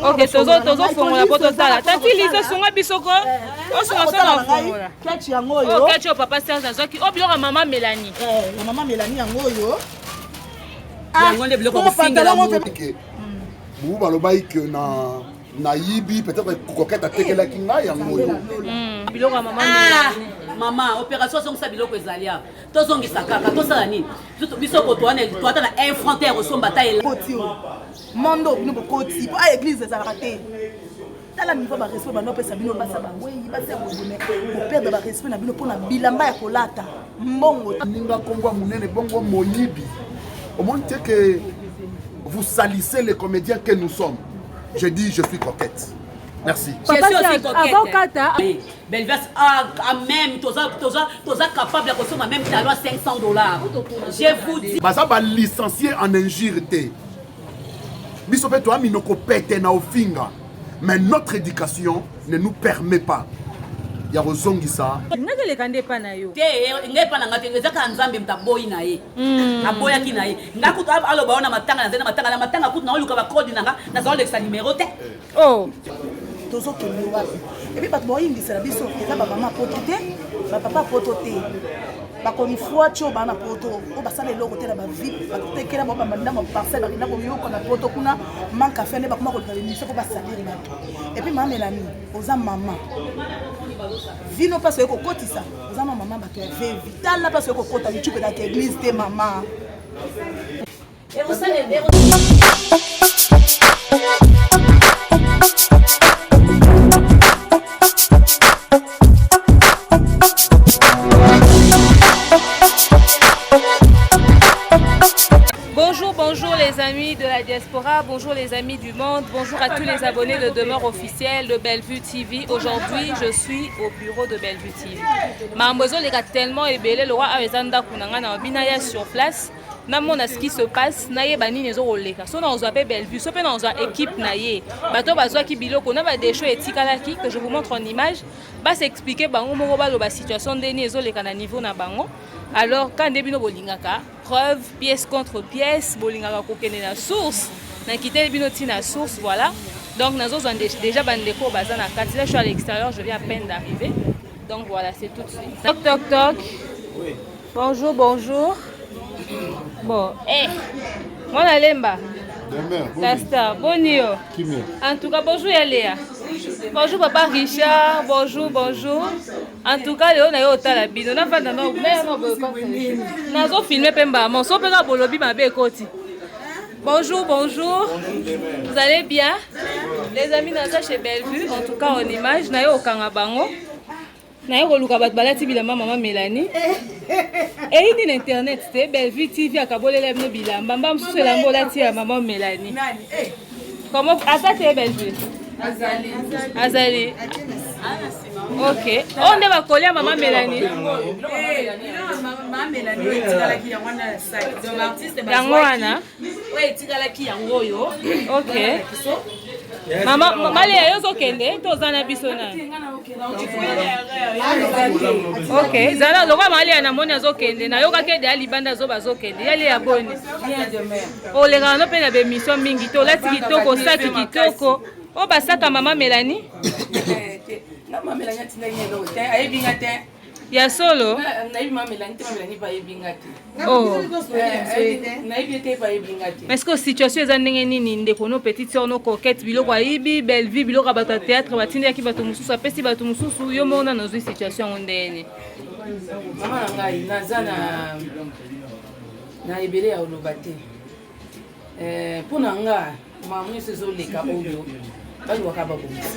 Ok, tozo fongola po totala. Tati Lisa songa bisoko. O songa sala fongola. Ketch yango yo. O ketch papa Serge azaki. O biloko maman Mélanie. Maman Mélanie yango yo. Yango nde biloko kofinga mo. Vous balobai que na yibi peut-être coquette a tekela kinga yango yo. Biloko maman Mélanie. Maman, opération son sa biloko ezalia. Tozongisa kaka, tosala nini? Biso ko toana na infronter au son bataille. Mondo bino bokoti, a église ezalaka te. Tala niveau ba respect ba no pesa bino basa ba oui, basa bozone. Ko perdre ba respect na bino pona bilamba ya kolata. Mbongo Ninga Kongo munene bongo moyibi. Au moins que vous salissez les comédiens que nous sommes. Je dis je suis coquette. Merci. Je suis aussi coquette. Belvas même toza capable de consommer même talon $500. Je vous dis. Baza ba licencié en injure. Biso pe to aminoko pete na ofinga. Mais notre éducation ne nous permet pas. Ya rozongisa. Ngaka le kande pa na yo. Te ngepa na ngate ezaka nzambe mtaboyi na ye. Aboya ki na ye. Ngakuto aloba ona matanga na matanga kutu na oluka ba code nanga na za olexa numéro te. Oh. tozo kende wapi. Et puis bato boyindisela biso eza ba mama poto te, ba papa poto te. Bakomi fois tio bana poto, o basala eloko te na ba vie, batekela ba banda mo parcelle bakina ko yoko na poto kuna manka fene bakoma ko l'émission ko basalir bato. Et puis maman Mélanie, oza maman. Vino parce que ko kotisa, oza maman bato ya vital la parce que ko kota YouTube na église te maman. Et vous savez Bonjour les amis de la diaspora, bonjour les amis du monde, bonjour à tous les abonnés de Demeure Officielle de Bellevue TV. Aujourd'hui, je suis au bureau de Bellevue TV. Mambozo les gars tellement ébélé, le roi Avezanda Kunanga na binaya sur place. Namona ce qui se passe, naye bani nezo oleka. So na ozape Bellevue, so pe na oza équipe naye. Bato bazwa ki biloko na ba desho etikalaki que je vous montre en image. Ba s'expliquer bango moko ba lo ba situation ndeni ezo leka na niveau na bango. Alors quand debino bolingaka, preuve pièce contre pièce, bolingaka kokene na source. Na kité bino tina source, voilà. Donc nazo déjà bandeko baza na kati. Là je suis à l'extérieur, je viens à peine d'arriver. Donc voilà, c'est tout de suite. Toc toc toc. Oui. Bonjour, bonjour. Bon, mon alemba. Tasta, bonio. En tout cas, bonjour Yaléa. Bonjour papa Richard, bonjour, bonjour. En tout cas, Léon a eu autant la bide. On a fait un filmé Pemba. Mon son pega bolobi ma bekoti. Bonjour, bonjour. Vous allez bien? Les amis dans chez Bellevue, en tout cas en image, na yo kangabango. Na yo luka bat balati bilamba maman Mélanie. Et il internet c'était Bellevue TV akabolela bino bilamba mbam sous la molati ya maman Mélanie. Comment ça c'est Bellevue? Azali. Ok. On est va coller à maman Mélanie. Maman Mélanie etikala ki yango na site. Donc l'artiste yango wana. Ouais, etikala ki yango yo. Ok. Maman Malia yo zokende tozana biso na. Ok. Zala lokwa Malia na moni azokende na yoka ke de alibanda zo bazokende. Yale ya boni. O le gano pe na be mission mingi to lati kitoko saki kitoko. O basaka maman Mélanie. Na maman Mélanie tina yelo te ayebinga te. Ya solo. Na maman Mélanie te maman Mélanie ba yebinga te. Oh. Na yebite ba yebinga te. Mais est-ce que situation eza ndenge nini ndeko no petite sœur no coquette biloko ayibi Bellevue biloko bato théâtre batindi ki bato mususu apesi bato mususu yo mona na zo situation ndene. Mama ngai nazana na ebele ya olobate. Pona nga mamu sezo leka oyo. Bali wakaba bongisa.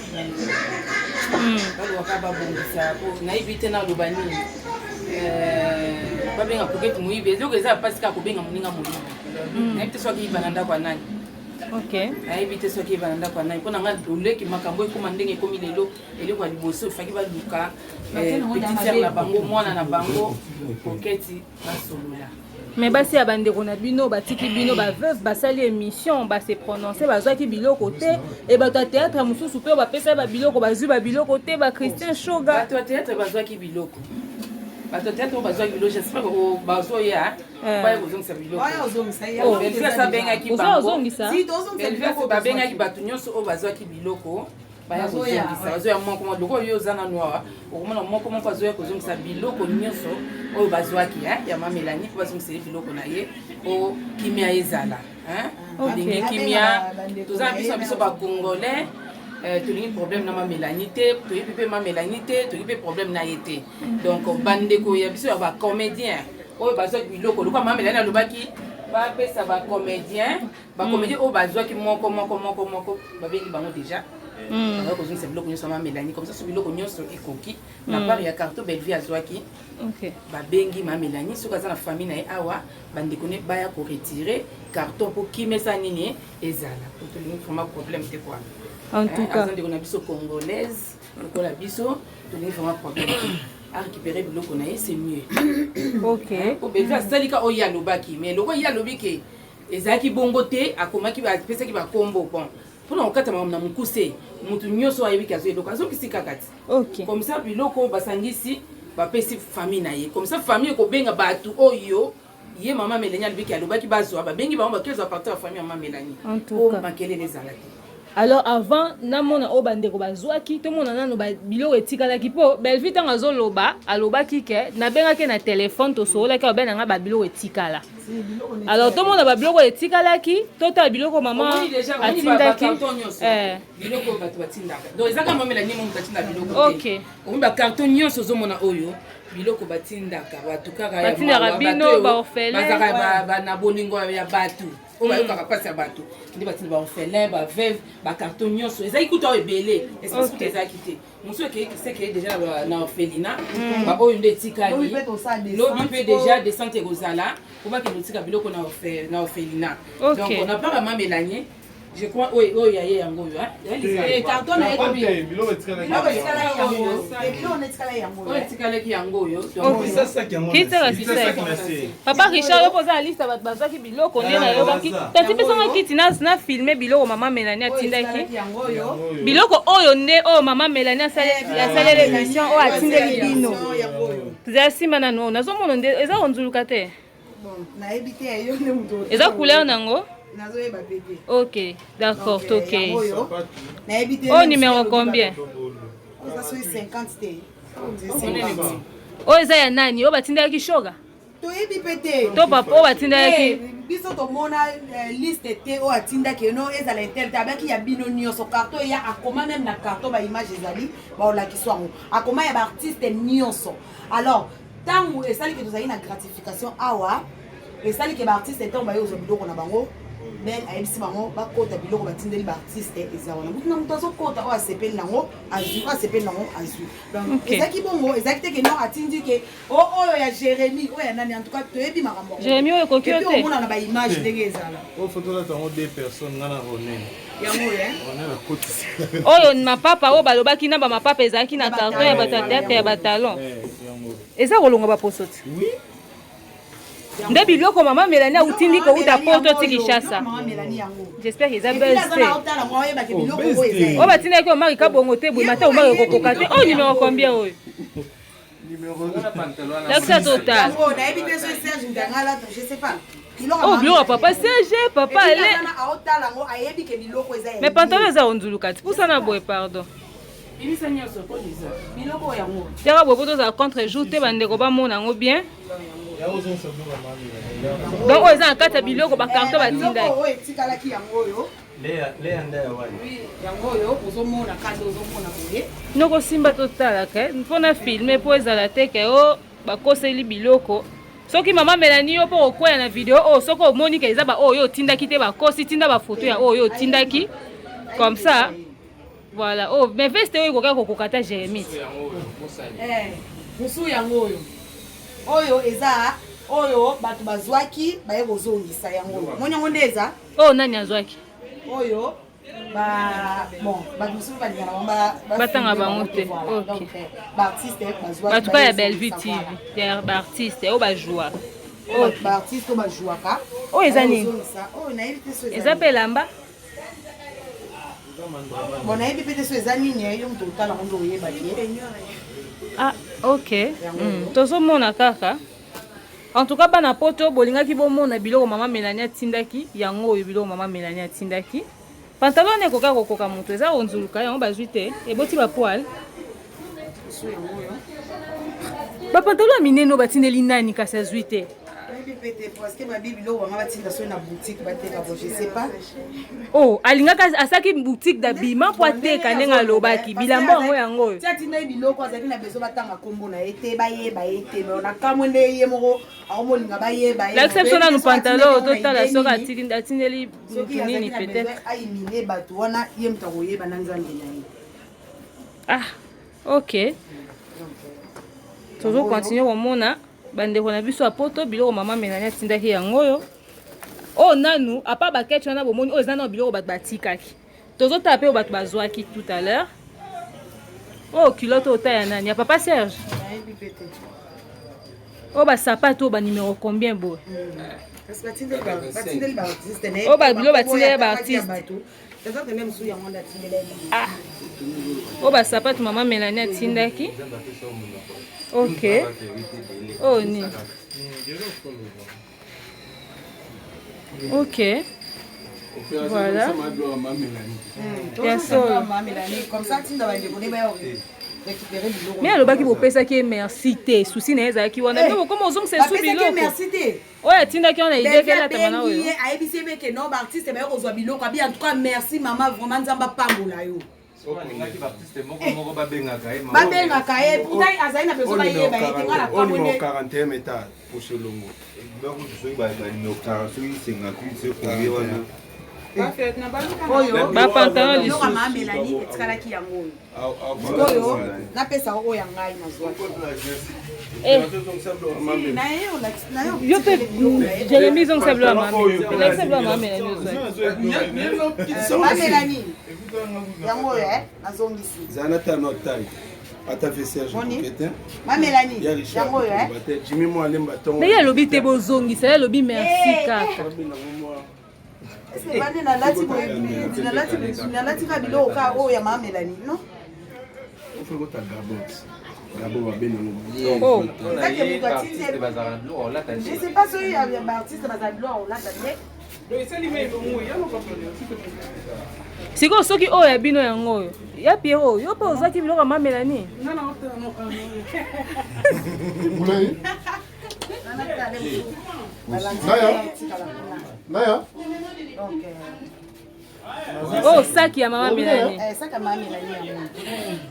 Bali wakaba bongisa po na ibite na lobani. Babenga coquette muibe zoko eza pasika kobenga muninga mulinga. Na ibite soki bananda kwa nani. OK. Na ibite soki bananda kwa nani. Pona nga doleki makambo ekoma ndenge ekomi lelo eleko liboso faki ba luka petite sœur na bango mwana na bango coquette basolola. Mais basi ya bandeko na bino batiki bino ba veuve basali émission ba se prononcer bazwaki biloko te et bato théâtre mususu pe ba pesa ba biloko bazwi ba biloko te ba Christian Shoga bato théâtre bazwaki biloko bato tete oyo bazwaki biloko j'espère que bazoya baya kozongisa biloko belvias abengaki bango babengaki bato nyonso oyo bazwaki biloko baya kozongisa bazoya moko moko loko oyo oza nanu awa okomona moko moko azoya kozongisa biloko nyonso oyo bazwaki ya mamelani mpo bazongiseli biloko na ye o kimia ezala olingi kimia toza na biso bacongolais tolingi problème na mamelani te toyebi mpe mamelani te toyebi mpe problème na ye te donc bandeko ya biso ya bacomédien oyo bazwaki biloko lokwa mamelani alobaki bapesa bacomédien oyo bazwaki moko babengi bango déjà baza kozongisa biloko nyonso ya mamelani comme ça so biloko nyonso ekoki na part ya carton belvie azwaki babengi mamelani soki aza na famille na ye awa bandeko ne baya koretire carton mpo kimesa nini ezala tolingi vraiment problème te kwa en tout cas ndeko na biso congolaise lokola biso tolingi vraiment problème a récupérer biloko na ye c'est mieux ok belvie asalika oyo alobaki mais loko ye alobi ke ezalaki bongo te akomaki apesaki bakombo bon mpona kokata makambo na mokuse motu nyonso ayebiki azwa eloko azongisi kaka ti comme ça biloko basangisi bapesi famille na ye comme ça famille ekobenga bato oyo ye mama melani alobiki alobaki bazwa babengi bango bakezwa parti ya famille ya mama melani o makelele ezala te alors avant namona o bandeko bazwaki tomona nano biloko etikalaki mpo belvi ntango azoloba alobaki ke nabengaki na telefone tosololaki obenanga babiloko etikala alors tomona babiloko etikalaki totala biloko mama atindaki biloko bato batindaka donc ezaka mamelani mo moto atinda biloko te omi bakarton nyonso ozomona oyo biloko batindaka bato kaka batindaka bino baorphelin bazaka na bolingo ya bato oyo bayokaka mpasi ya bato nde batinda baorphelin baveuve bakarton nyonso ezalaki kuta oyo ebele espèce kuta ezalaki te mosu ekeye déjà na orphelina baoyo nde etikali lobi mpe déjà descente ekozala po bakende otika biloko na orphelina donc on a pas vraiment mélanie je crois oyo yaye yango oyo etikalaki yango oyo papa richard yo poza na liste bato bazwaki biloko nde nayobaki tati pesanga kiti na filme biloko mama melani atindaki biloko oyo nde oyo mama melani asaleli émission oyo atindeli bino tozala nsima nano nazomona nde eza konzuluka te eza couleur nango ok, d'accord, ok. Oh, numéro combien? Oh, eza ya nani? Oh, batindaki shoga? To papa, oh, batindaki. Biso to mona liste te o atindaki no ezala intel tabaki ya bino nyonso carton ya akoma même na carton ba image ezali ba olakiswa ngo. Akoma ya ba artiste nyonso. Alors, tangu esali ke tozali na gratification awa, esali ke ba artiste tangu ba yo zo biloko na bango. Ben ayebisi bango bakota biloko batindeli baartiste eza wana mutu na mutu azokota oyo asepeli nango azwi oyo asepeli nango azwi donc ezalaki bongo ezalaki te ke non atindi ke oyo ya jérémi oyo ya nani en tout cas toyebi makambo jérémi oyo ekoki te omona na baimage ndenge ezala ofotola tango deux personnes nga na ronen oyo mapapa oyo balobaki na bamapapa ezalaki na carton ya bato ya teatre ya batalon eza kolonga baposo te nde biloko mama melani autindi kouta poto ti Kinshasa j'espère que eza bese oyo batindaki omaki kabongo te boye mata omaki kokoka te oyo numéro combien oyo lakisa total oh biloko papa CG papa ale mais pantalon eza onzuluka ti pusana boye pardon tiaka boye po tozala contre jour te bandeko bamona yango bien donc oyo eza na kati ya biloko bakarton batindaki nokosimba totalaka mpona filme mpo ezala te ke o bakoseli biloko soki mama melani yo mpo kokwea na video oyo soki omoni ke eza baoyo otindaki te bakosi tinda bafoto ya oyo otindaki comme ça voilà oh mais veste oyo ekoka kokoka ta jérémi mosu yango oyo eza oyo bato bazwaki baye kozongisa yango moni yango nde eza oyo nani azwaki oyo bato mosusu balingana bango batanga bango te batuka ya Bellevue TV ya baartiste oyo bajouaka baartiste oyo bajouaka oyo eza nini eza mpe elamba nayebi mpe te so eza nini yo moto otala ngo nde oyebaki Ok. Tozomona kaka. En tout cas, bana poto bolingaki bomona biloko mama Mélanie atindaki, yango oyo biloko mama Mélanie atindaki. Pantalon ne koka kokoka moto eza onzuluka yango bazwi te eboti ba poil. Ba pantalon mineno batindeli nani kasi azwi te. Oh, alingaka asaki boutique d'habillement po ateka ndenge alobaki bilamba yango yango. Tiatina biloko azaki na bezo batanga kombo na ete bayeba ete na kamwende ye moko aomolinga bayeba. L'exception na pantalon total soka atindeli nini peut-être. Ai mine bato wana ye mtako yeba na nzambe na ye. Ah, OK. Toujours continuer komona bandeko na biso apoto biloko mama Mélanie atindaki yango yo. Oh nanu apa baketch wana bomoni oza na biloko bato batikaki. Tozo taper o bato bazwaki tout à l'heure. Oh culotte otaya nani ya papa Serge. Oh ba sapato ba numéro combien beau. Oh ba biloko batindeli ba artiste. Ah. Oh ba sapato mama Mélanie atindaki. Ok. Oh ni. Ok. Voilà. Bien sûr. Mais alobaki bopesaki merci te souci na ezalaki wana mais comme ozong c'est sous biloko merci te ouais tindaki on a idée qu'elle a tamana oyo ayebisi be ke no ba artiste ba kozwa biloko abi en tout cas merci maman vraiment nzamba pambola yo babengaka ye pourtant azali na besoin bayeba ete ngala kamwende 41 états pour ce longo ba pantalon biloko mama Mélanie etikalaki yango oyo napesa oyo ya ngai nazwa yo pe Jérémy zong sablo ya mama la sablo ya mama Mélanie yango oyo nazongisi zanata notai ata Serge Moketin ma Mélanie yango oyo Jimmy mo alemba tongo mais ya lobi te bozongisa ya lobi merci kaka est-ce que bane na lati ka biloko ka oyo ya ma Mélanie non faut que tu Gabo oh je sais pas si ya artiste bazabilo on l'a donné siko soki oyo ya bino yango oyo ya Pierrot yo pe ozaki biloko mama Mélanie Naya oh sac ya mama Mélanie sac ya mama Mélanie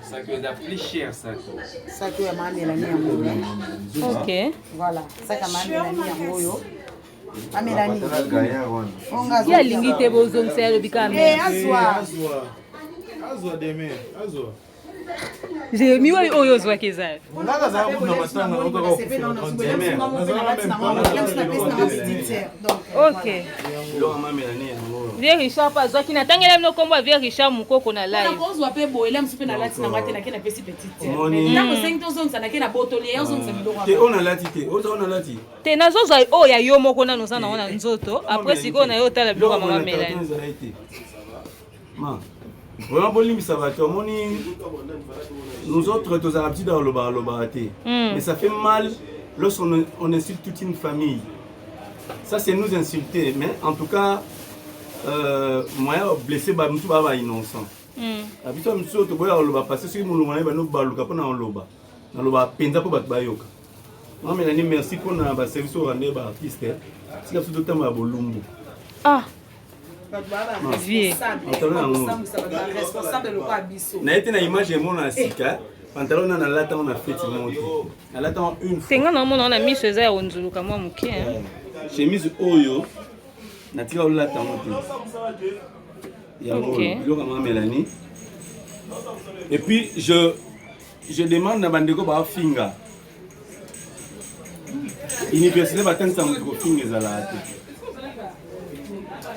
sac est plus cher sac ya mama Mélanie OK voilà sac ya mama Mélanie yango yo Mélanie ya alingi te bozongisa ya lobi kaka azwa demain azwa Jérémy oyo ozwaki ezali OK Vieux Richard pa azwaki natangela bino kombo ya Vieux Richard mukoko na live ozwa pe boyela msupe na lati na ngate na kena pesi petite ntango sengi tozongisa na kena botoli ya ozongisa biloko te ona lati te ona lati te nazozwa oyo ya yo moko nano oza nango na nzoto après sikoyo na yo otala biloko ya mama Mélanie vraiment bolimbisa bato omoni nous autres tous à l'habitude dans le raté mais ça fait mal lorsqu'on insulte toute une famille ça c'est nous insulter mais en tout cas moi blessé ba mutu ba innocent habitude mutu auto boya loba parce que mulungu na ba no baluka pona loba na loba penza po bato bayoka moi Mélanie merci pour na ba service au rendre ba artiste c'est que tout temps ba bolumbu ah na été na image mona sika pantalon na lata on a fait monte na lata une fois tenga na mona na miso eza ya onzuluka mwa muke chemise oyo na tika lata monte ya lo kama Mélanie et puis je demande na bandeko ba finga université batangisa mutiko finga ezala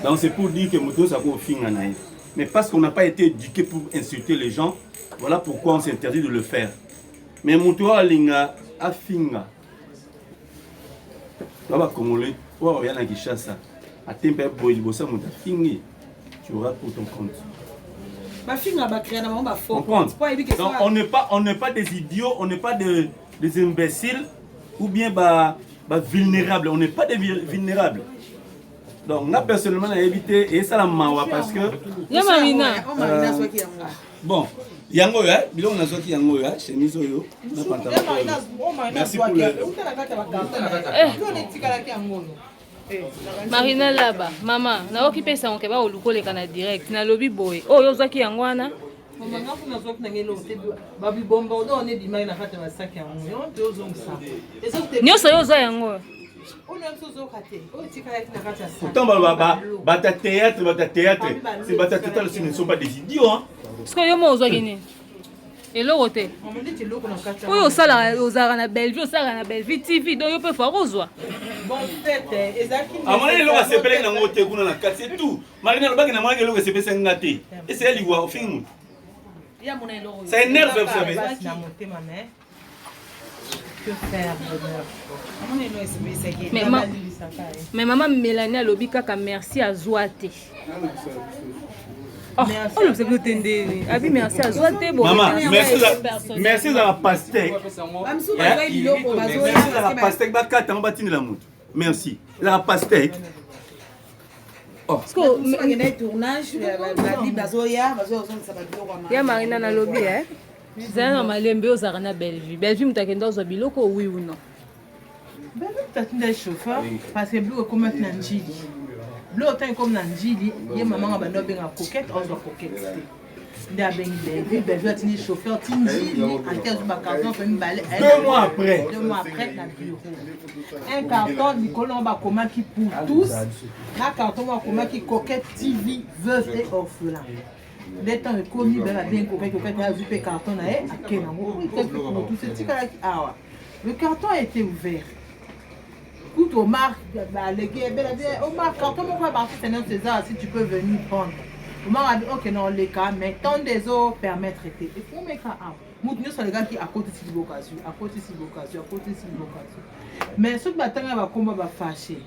donc c'est pour dire que Moto ça peut finir. Mais parce qu'on n'a pas été éduqué pour insulter les gens, voilà pourquoi on s'interdit de le faire. Mais Moto a linga a finga. Là-bas congolais, on regarde à Kinshasa. À temper boy bossa Moto fingi. Tu auras pour ton compte. Ba finga ba créer na ba faux. Donc on n'est pas des idiots, on n'est pas des imbéciles ou bien vulnérables. On n'est pas des vulnérables. Donc, moi personnellement, j'ai évité et ça la mawa parce que. Bon, yango ya, bilon na zoki yango ya, chemise oyo, na pantalon. Merci pour le. Marina là-bas, maman, na occupé ça on keba oluko le kana direct, na lobby boy. Oh, yo zaki yango wana. Maman ngafu na zoki na ngelo te babi bomba odo on est dimai na kata basaki yango. Yo te ozong ça. Nyoso yo zo yango. Pourtant, bata théâtre, c'est bata total, ce ne sont pas des idiots. Hein. Parce que yo mo zo gini. Et le roté. Oui, au salaire, aux arts na Bellevue, au salaire na Bellevue TV, donc yo peut faire aux oies. Bon, peut-être, Ezaki. À mon avis, l'on se pèle dans le côté, c'est tout. Marina, le bac n'a pas que se pèse un gâté. Et c'est elle qui voit au film. Ça énerve, vous savez. Que faire, mais maman Mélanie a lobby kaka merci à Zouate. Oh, le c'est que abi merci à Zouate bon. Maman, merci à la pastèque. Merci à la pastèque ba kata mbatini la moto. Merci. La pastèque. Oh. Parce que tournage ya Marina na lobby hein. Zana na malembe ozara na Bellevue. Bellevue mutakenda ozo biloko oui ou non? Bellevue tatinda chauffeur parce que bleu comme na njili. Bleu autant comme na njili, ye maman ba no benga coquette, ozo coquette. Nda bengi Bellevue atini chauffeur tinjili en terre du carton fait une balle. 2 mois après na bureau. Un carton Nicolas ba comment qui pour tous. Na carton ba comment qui coquette TV veuve et orphelin. Les temps est connu bien vu carton le carton a été ouvert. Écoute Omar, Omar carton César si tu peux venir prendre. Omar a dit ok non les cas mais tant des eaux permettre traiter. Il faut mettre nous sommes les gars qui à côté de l'occasion, mais ce matin va combat va fâcher.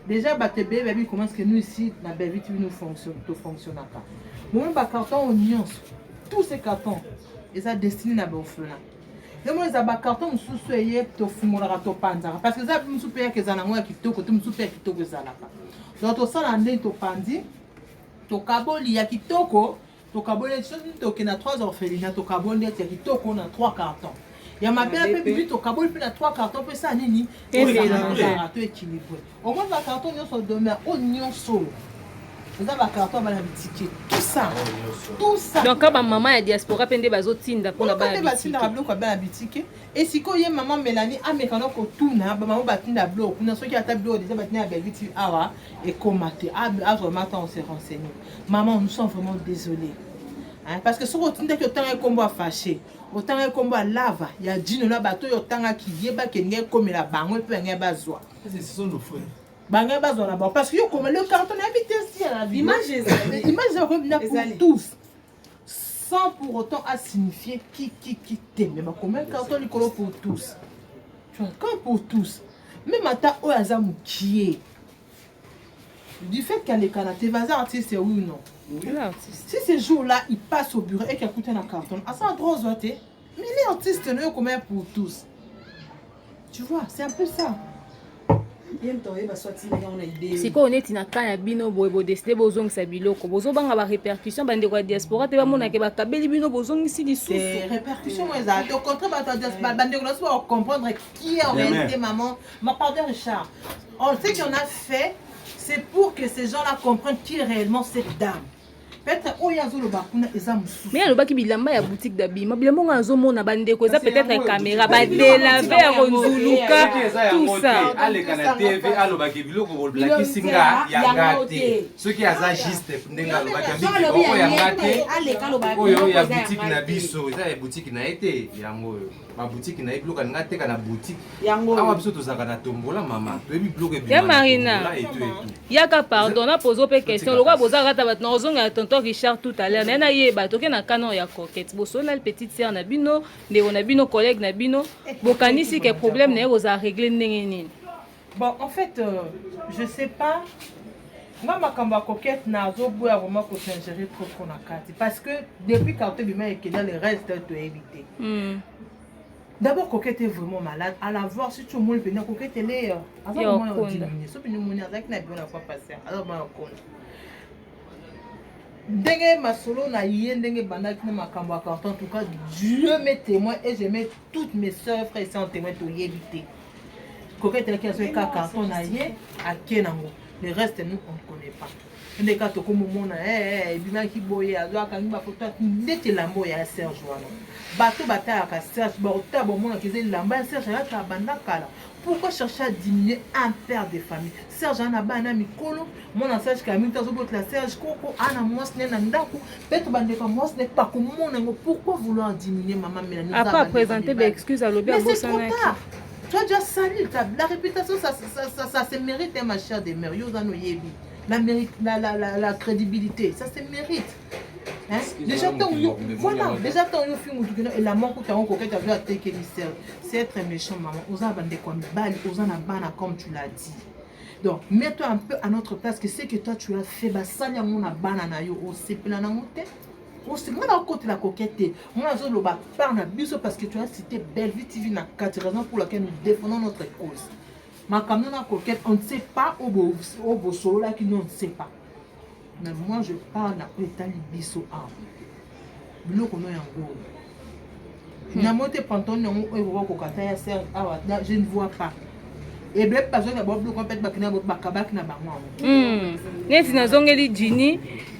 Déjà baby commence que nous ici la Bellevue nous fonctionne pas. Moi, les cartons oignons, tous ces cartons, ils sont destinés à l'orphelin. Et moi, les cartons sont soyez pour fumorato panza. Parce que ça, nous sommes payés que ça n'a pas qui toque, nous sommes payés qui toque ça là. Donc, au sein de l'année, tu pandi, tu caboli, il y a qui toque, tu caboli, tu toques na 3 orphelins, tu caboli, il y a qui toque, on a 3 cartons. Il y a ma belle peu plus, tu caboli, puis na 3 cartons, puis ça, nini, et c'est équilibré. Au moins, les cartons, ils sont demain, oignons solo. Vous avez un carton à la boutique, tout ça. Donc quand maman est diaspora pende bazo tinda pour la boutique et si quand y a maman Mélanie a mécano ko tuna maman batinda bloc kuna so qui a tableau déjà batinda Bellevue awa et commenter à vraiment on s'est renseigné. Maman nous sommes vraiment désolés. Hein, parce que ce que tinda que tant un combat fâché, autant un combat lava, il y a dino là bateau autant qui yeba kenye comme la bango peut ngé bazwa. Ce sont nos frères. Parce que comme le carton habite ici à la vie. Imagine pour tous. Sans pour autant à signifier qui t'aime. Mais comme un carton il pour tous. Tu vois, quand pour tous. Même à ta oazam qui est. Du fait qu'elle est canadienne, vas-y artiste oui ou non. Si ces jours-là il passe au bureau et qu'il écoute un carton, à ça droit mais les artistes ne comme pour tous. Tu vois, c'est un peu ça. Si on est na kanya bino boy décider bozong sa biloko bozo banga ba répercussion bande ko diaspora te ba mona ke ba kabeli bino bozong ici di sous répercussion ça au contraire ba diaspora bande ko comprendre qui est en réalité maman ma pardon Richard on sait qu'on a fait c'est pour que ces gens-là comprennent qui est réellement cette dame. Peut-être mais le baki bilamba ya boutique d'habillement bilamba ngazo mona bande ko ça peut-être caméra ba délaver à Ronzuluka tout ça ale kana TV alo baki biloko blaki singa ya ngate ceux qui aza juste ndenga lo baki biloko ya ngate oyo ya boutique na biso ça ya boutique na été yango ma boutique na biloko ngate kana boutique yango awa biso to zaka na tombola mama to bi biloko ya Marina yaka pardon na poser pe question lokwa bozaka ta batna ozonga tonton Richard tout à l'heure na yeba toke na canon ya coquette boso na petite sœur na bino ndeko na bino collègue na bino bokanisi que problème na oza régler ndenge nini. Bon en fait je sais pas moi ma kamba coquette na zo boya vraiment ko s'ingérer trop na carte parce que depuis quand tu bima et que dans le reste tu éviter D'abord, Coquette est vraiment malade. À la voir, si tu as moins pénal, Coquette elle est. Alors, moi, on dit, si tu as avec la bonne fois passée. Alors, moi, on compte. Dengue masolo na yé dengue bandaki na makambo à carton. En tout cas, Dieu m'est témoin et je mets toutes mes soeurs, frères et sœurs témoins pour y éviter. Coquette elle qui a fait carton na yé à Kenango. Le reste, nous, on ne connaît pas. Les cas to comme mon bima ki boye azo akanga photo ndete lambo ya Serge wana bato bata ka Serge ba bon mon ki lamba Serge ya ta banda kala. Pourquoi chercher à diminuer un père de famille? Serge ana bana mikolo mon Serge Camille tazo bot la Serge koko ana mosne na ndako peto bande fa mosne pas comme mon. Pourquoi vouloir diminuer maman Mélanie? A pas présenter des excuses à l'obé à Bossana. Tu as déjà sali la réputation, ça se mérite, ma chère des mères. La crédibilité, ça se mérite. Hein? Déjà, voilà, déjà, et la mort que tu as encore, tu as vu à Teke c'est être méchant, maman. Osa bande comme balle, osa na bana comme tu l'as dit. Donc, mets-toi un peu à notre place, que c'est que toi tu as fait, bah, ça y a mon bana na yo, au sepela na monte. C'est moi là côté la coquette. Moi je le bats par na biso parce que tu as cité Bellevue TV na 4 raisons pour lesquelles nous défendons notre cause. Ma camion na coquette, on ne sait pas au beau solo là qui ne sait pas. Mais moi je parle na état biso a. Bilo kono yango. Na monte panton yango e ko kokata ya Serge awa je ne vois pas. Et bien parce que d'abord le compète bakina bakabaki na bango. Neti na zongeli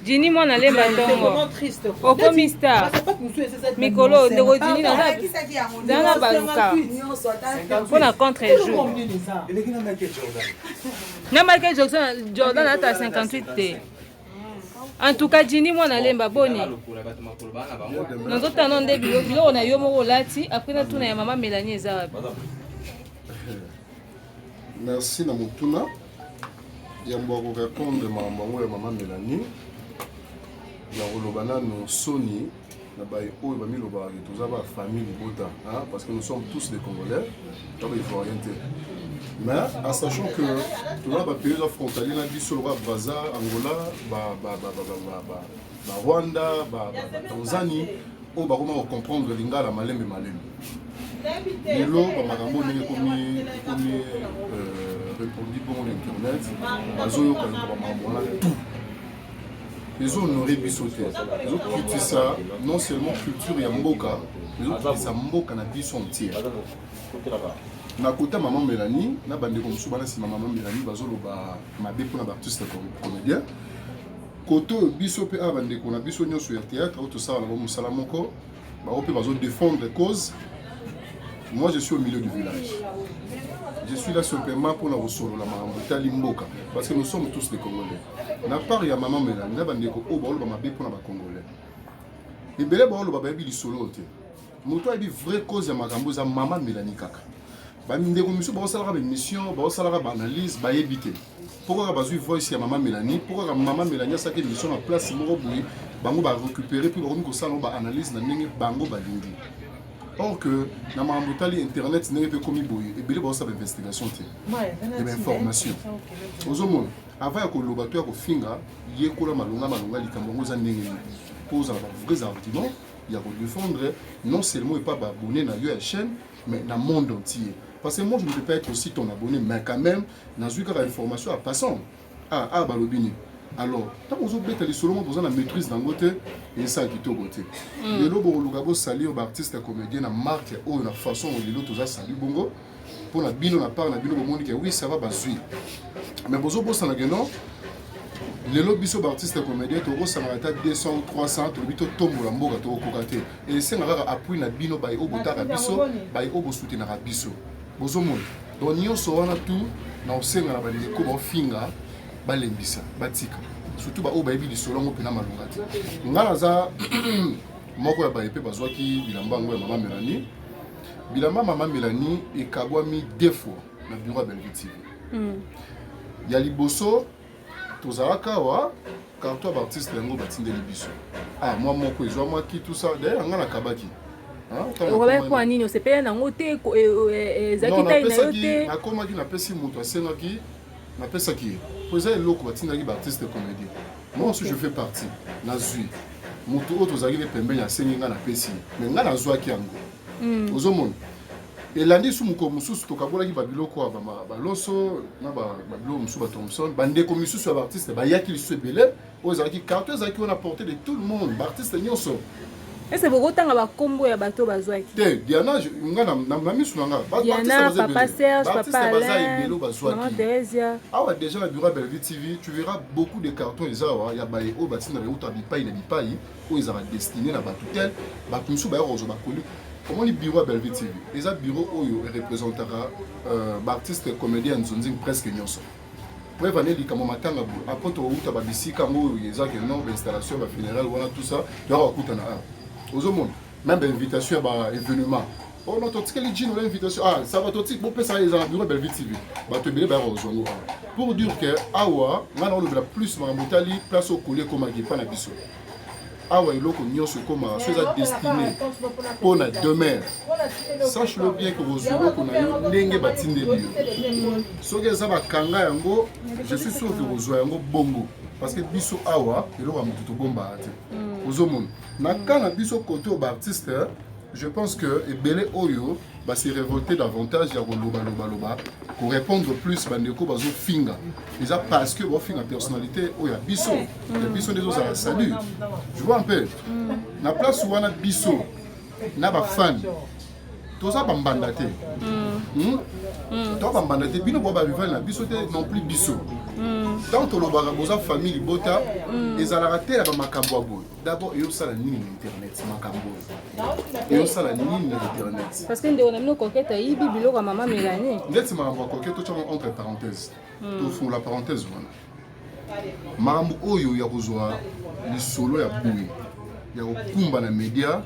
Jini mwana lemba tongo. Okomi star. Mikolo ndeko Jini na baluka. Pona contre jour. Na Michael Jordan ata 58 te. En tout cas Jini mwana lemba boni. Nzota nonde bilo na yo moko lati après na tuna ya mama Mélanie eza. Merci na mutuna. Yambo ko répondre maman maman Mélanie. Ya kolobana no soni na baye oyo ba miloba tous aba famille bota hein parce que nous sommes tous des Congolais. Donc il faut orienter. Mais en sachant que tout là ba pays frontalier na biso le Brazza, Angola, ba Rwanda, ba Tanzanie, on va comment comprendre lingala malembe malembe. Lelo ba makambo ndenge komi répondre bon internet bazoyo ka ba makambo na tout. Les honorés bisoté. Les autres critiquent ça, non seulement culture et mboka, les autres critiquent ça mboka na biso entier. Na côté maman Mélanie, na bande comme souvent si maman Mélanie bazolo ba mabe pour na artiste comédien. Côté biso pe a bande ko na biso nyoso ya théâtre, auto ça la musala moko, ba opé bazo défendre les causes. Moi je suis au milieu du village. Je suis là simplement pour la ressource la maman Mboka parce que nous sommes tous des Congolais. Na part ya maman Mélanie na bandeko o ba mabe pour na ba Congolais. Et belé ba lo ba bi solo te. Moto a dit vraie cause ya makambo za maman Mélanie kaka. Ba ndeko miso ba sala ba mission, ba sala ba analyse, ba éviter. Pourquoi ba zu voice ya maman Mélanie? Pourquoi maman Mélanie sa ke mission en place moko boui bango ba récupérer puis ba ko sala ba analyse na ndenge bango ba lingi. Or que dans ma mbotali internet n'est pas comme boy et bien ça d'investigation et d'information. Aux hommes avant que le bateau ko finga yekola malonga likambo za ndenge pose la vrais arguments il y a pour défendre non seulement et pas abonné na yo chaîne mais dans le monde entier parce que moi je ne peux pas être aussi ton abonné mais quand même dans une information à passant balobini. Alors, tant que vous êtes les seulement besoin de maîtrise dans côté et ça qui est au côté. Le lobo lugabo sali au artiste comédien na marque ou na façon où les autres sali bongo pour la bino na part na bino monde que oui ça va basui. Mais bozo bossa na geno les lobby so artiste comédien to bossa na ta 200 ou 300 to bito tombo la mboka to kokate et c'est na appui na bino bay o botaka biso bay o bo soutenir biso. Bozo monde. Donc nyonso wana tout na osenga na bali ko finga balembisa batika surtout ba oba ebi solongo pena malungati ngala za moko ya baepe bazwaki bilamba ngo ya maman Mélanie bilamba maman Mélanie ekabwami deux fois na bureau de Bellevue TV ya liboso tozalaka wa carton artiste yango batindeli biso moi moko ezwa moi ki tout ça d'ailleurs ngala kabaki Robert pour nini on se paye na ngote ezaki tayi na yote nakomaki na pesi moto asengaki na pesa ki poser loko batindaki ba artiste comédien. Moi aussi je fais partie na zui moto auto zaki pembe ya sengi nga na pesi mais nga na zwaki yango ozomona Et lundi sous mon mususu tokabolaki babiloko ya baloso na babilo mususu ba Thompson bande comme mususu ya artiste ba yaki lisu ebele ozalaki carton ezalaki on a porté de tout le monde artiste nyonso. Est-ce que vous tanga ba kombo ya bato bazwaki? Te Diana nga na misu nga Diana, Papa Serge, Papa Alain, Maman Thérèse. Ah ouais, déjà la bureau Bellevue TV, tu verras beaucoup de cartons il y a ba o batina ba uta bipai na bipai o ils ont destiné na batutel ba kunsu ba rozo ba kolu. Comment le bureau Bellevue TV? Les bureau oyo représentera artiste comédien nzonzing presque nyonso. Pour venir li kamo matanga bu après to uta ba bisika ngo yeza que non installation ba funéraire voilà tout ça tu vas écouter na aux hommes même invitation à événement. Oh non, tu sais que l'invitation, ah ça va tout de suite, bon ça les bureau Bellevue TV. Bah te belé bah aux pour dire que awa, maintenant on le plus ma motali place au collier comme à Guépa na biso. Awa il loko nyonso comme chose à destiné pour na demain. Sache-le bien que vos euros qu'on a n'enge batinde lieu. So que ça va kanga yango, je suis sûr que vos yango bongo parce que biso awa il aura mutu bomba ate. Aux hommes na kana biso côté au artiste, je pense que ebele oyo va se révolter davantage ya loba pour répondre plus bandeko bazo finga. Déjà parce que bo finga personnalité oya biso, les biso des autres à la salut. Je vois un peu. Na place où on a biso na ba fan. Tout ça bambanda te. Toi bambanda te bino bo ba rival na biso te non plus biso. Dans ton lobaga famille bota les alaraté la makambo boy. D'abord il y a ça la ligne internet makambo. Il y a ça la ligne internet. Parce que on a mis coquette à ibi bilo ka maman Mélanie. Ndeti makambo coquette to entre parenthèses. To fond la parenthèse wana. Makambo oyo ya kozwa li solo ya boy. Ya okumba na média.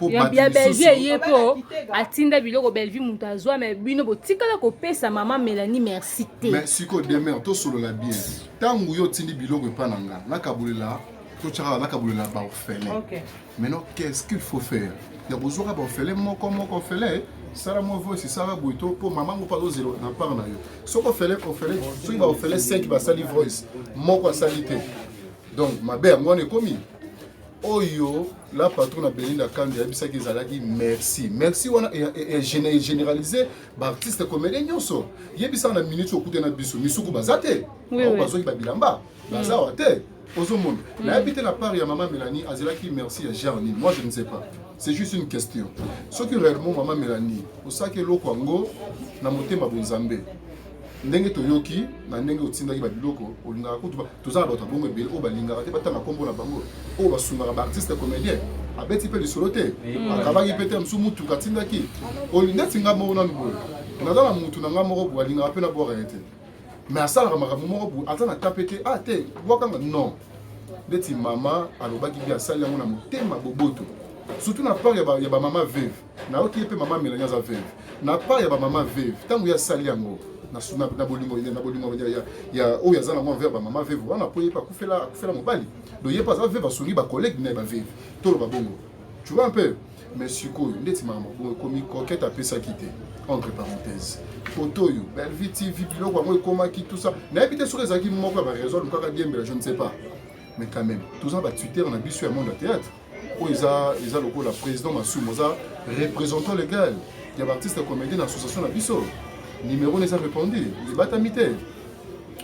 Ya Bellevue yepo atinda biloko Bellevue mutazwa mais bino botikala ko pesa maman Mélanie merci te. Mais siko demain to solo la bien. Tangu yo tindi biloko pananga na kabulela to tchara na kabulela ba orphelin. OK. Maintenant qu'est-ce qu'il faut faire? Ya besoin ba orphelin moko orphelin sala mo voix si sala boito pour maman ko pas zéro na par na yo. Soko orphelin so il va orphelin 5 ba sali voice moko salité. Donc ma belle moi ne commis Oyo, la patronne a Belinda Kande a dit que merci. Merci, on a généralisé l'artiste comédien. Il y a des minutes au coup de notre bisou. Misuku Bazate. On va jouer Babilamba. Bazawate. Aux hommes. La habité la part, il y a maman Mélanie. Azelaki, merci à Jarni. Moi, je ne sais pas. C'est juste une question. Ce qui est réellement maman Mélanie, au sac et l'eau Kwango, n'a monté ma bonzambe. Ndenge toyoki na ndenge otindaki ba biloko olingaka kutu tozala bato bongo ebele o balingaka te batanga kombo na bango o basungaka ba artiste comédien abeti pe lisolo te akabaki pe te msu mutu katindaki olindeti nga moko nanu boye nazala mutu na nga moko boye alingaka pe na bwaka ye te mais asalaka makambo moko boye aza na tape te ah te bwakanga non ndeti mama alobaki bi asali yango na motema boboto surtout na part ya ba mama veuve na oki pe mama Mélanie aza veuve na part ya ba mama veuve tango ya sali yango na bolingo ya oyo azana mwa verbe maman veuve wana po yepa kufela mobali do yepa za veuve asongi ba collègue na ba veuve tolo ba bongo tu vois un peu mais siko ndeti maman bon komi coquette a pesa quitter entre parenthèses photo yo Bellevue TV biloko ngo komaki tout ça na habité sur les acquis moko ba raison encore bien mais je ne sais pas mais quand même tout ça ba Twitter on a bisu à monde théâtre o isa loko la président Massou Moza représentant légal il y a artiste comédien association la biso numéro n'est pas répondu les batamité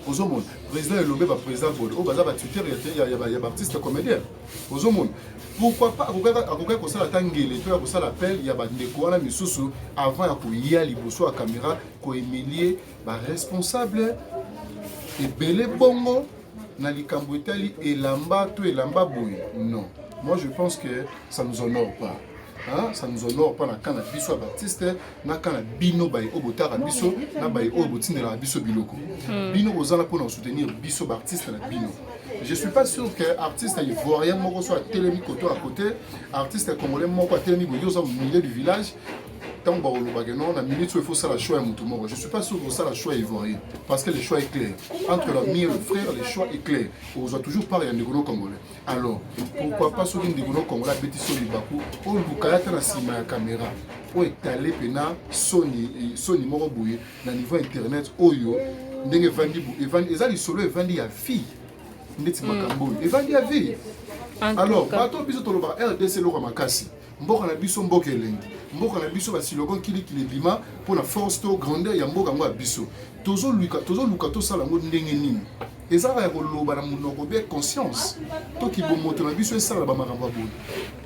aux hommes président Elombe va président Bodo au bazar va Twitter il y a artiste comédien aux hommes pourquoi pas akoka ko sala tangele to ya ko sala appel il y a ba ndeko wana misusu avant ya ko ya liboso à caméra ko humilier ba responsable et belé bongo na likambo etali elamba to elamba boy non moi je pense que ça nous honore pas. Hein? Ça nous honore pas na kana biso Baptiste na kana bino bay obotara biso na bay obotine la biso biloko bino ozala pour nous soutenir biso Baptiste na bino. Je suis pas sûr que artiste ivoirien moko soit télémi côté à côté artiste congolais moko télémi boyo au milieu du village tant ba olobaka non na minute il faut ça la choix à mutu moko. Je suis pas sûr que ça la choix ivoirien parce que le choix est clair entre la mère et le frère le choix est clair on doit toujours parler en négro congolais. Alors pourquoi pas sur une négro congolais bétiso libaku o lukayata na sima ya caméra o étalé pena Sony moko boye na niveau internet oyo ndenge vandi bu evandi ezali solo evandi ya fille ndeti makambo evandi ya vie. Alors bato biso toloba RDC loko makasi mboka na biso mboka elengi mboka na biso basilogo kili bima pour la force to grandeur ya mboka ngo biso tozo luka to sala ngo ndenge nini ezaka ya koloba na monoko bien conscience to ki bomoto na biso esala ba makamboabo.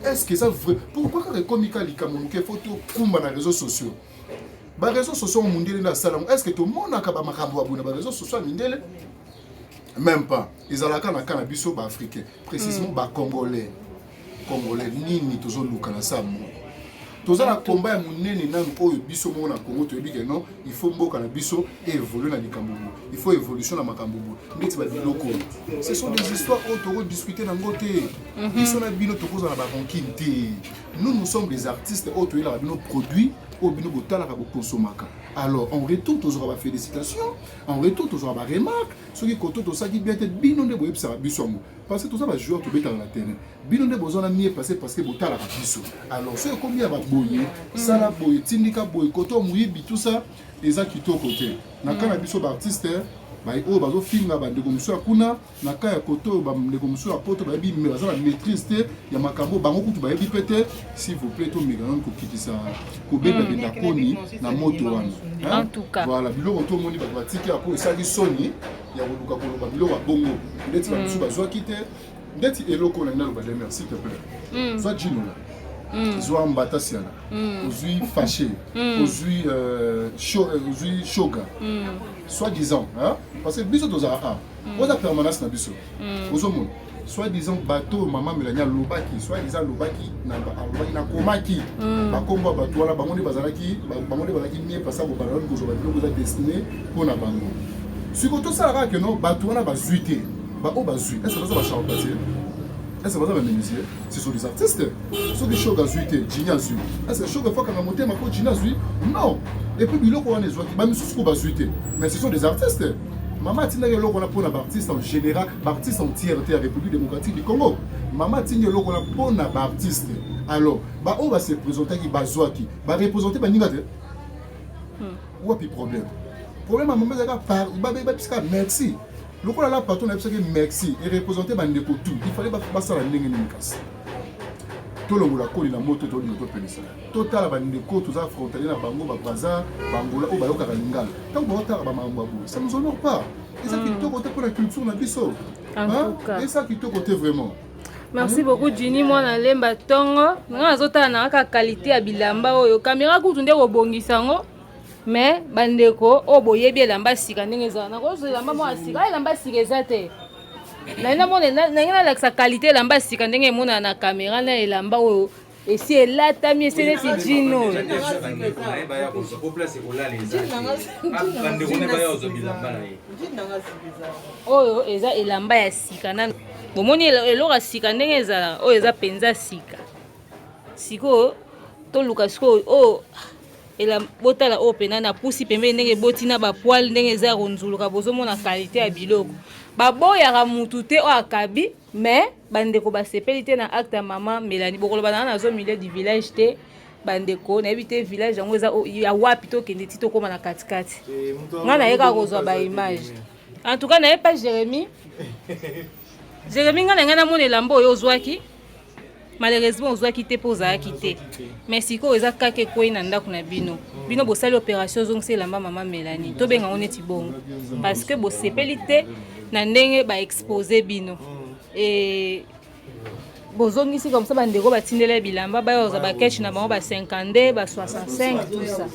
Est-ce que ça vrai pourquoi ka komika likamonuke photo kumba na réseaux sociaux ba réseaux sociaux mondele na sala est-ce que to mona ka ba makambo abo na ba réseaux sociaux mindele même pas ezalaka na kana biso ba africain précisément ba congolais nini tozo luka na samo toza na combat ya munene nanu oyo biso mo na Congo to ebike non il faut mboka na biso évoluer na likambo il faut évolution na makambo ndeti ba biloko ce sont des histoires auto discuter na ngote biso na bino to koza na ba rancune. Nous sommes des artistes auto ila bino produits au bino botala ka consomaka. Alors en retour toujours ba félicitations, en retour toujours ba remarque ce qui koto to ça qui bien être bino de boyeb ça biso parce que tout ça va jouer to beta na terrain bino de besoin na mieux passer parce que botala ka biso. Alors ce combien ba boye ça la boye tindika boye koto muyibi tout ça les a quitté côté na kana biso ba artiste bai o bazo finga ba ndeko muso akuna na kaya koto ba ndeko muso apoto ba bi me baza na maîtrise te ya makambo bango kutu ba yebi pete s'il vous plaît to migran ko kitisa ko beba benda koni na moto wana en tout cas voilà biloko to moni ba batiki apo esaki soni ya koluka koloba biloko bongo ndeti ba muso bazwa kite ndeti eloko na ndalo ba merci s'il te plaît soit Gino là Zoa mbata siana ozui fâché ozui choga soi-disant parce que biso tozara oza permanence na biso ozomona soi-disant bateau maman Melania lobaki soi-disant lobaki na komaki bakombo bato wala bango bazalaki mieux passer au ballon ko zo ba destiné pour na bango siko to sala que non bato wana bazuité ba o bazui est-ce que ça va changer? Est-ce que vous avez menuisier? Ce sont des artistes. Ce sont des choses à zuiter, Gina Zui. Est-ce que les choses qu'il faut qu'on a monté ma peau Gina Zui? Non. Et puis, il y a des gens qui sont zuiter. Mais ce sont des artistes. Maman Tina Yolo qu'on a pour l'artiste en général, l'artiste entière de la République démocratique du Congo. Maman Tina Yolo qu'on a pour l'artiste. Alors, on va se présenter qui va Zouaki, va représenter Ningate. Où a-t-il problème? Problème à maman Zaga par, merci. Le coup là, patron a dit merci et représenté Bandeko tout. Il fallait pas ça la ligne Nikas. Tout le monde a connu la moto de l'autre péninsule. Total Bandeko, tous les frontaliers, Bango, Baza, Bangola, ou Bayoka Lingal. Tant qu'on va ça ne nous honore pas. Et ça qui te côté pour la culture, on a vu ça. Et ça qui te côté vraiment. Merci beaucoup Jini mwana lemba tongo. Nga zota na ka qualité ya bilamba oyo. Caméra kutunde robongisango. Mais bandeko o boyebi elamba sika ndenge za na ko elamba mo asika elamba sika ezate na mona na la qualité elamba sika ndenge mona na caméra na elamba o esi elatami esi neti Gino oyo eza elamba ya sika na bomoni eloko sika ndenge ezala oyo eza penza sika siko to luka siko o ela botala opena na pusi pembe ndenge botina ba poil ndenge eza ronzuluka bozomona qualité ya biloko baboyaka mutu te o akabi mais bandeko basepeli te na acte ya mama Melanie bokoloba na zo milieu du village te bandeko na ebite village yango eza ya wapi to kende ti to koma na katikati nga na yeka kozwa ba image en tout cas na yepa Jérémy nga na mona elamba oyo ozwaki malheureusement ozwaki te po ozalaki te mais sikoyo eza kaka ekwei na ndako na bino bosali opération ozongisa elamba mama Melanie tobenga ngo neti bongo parce que bosepeli te na ndenge baexpose bino bozongisi comme ça bandeko batindela bilamba bayoza bakeshi na bango ba 50 ba 65 tout ça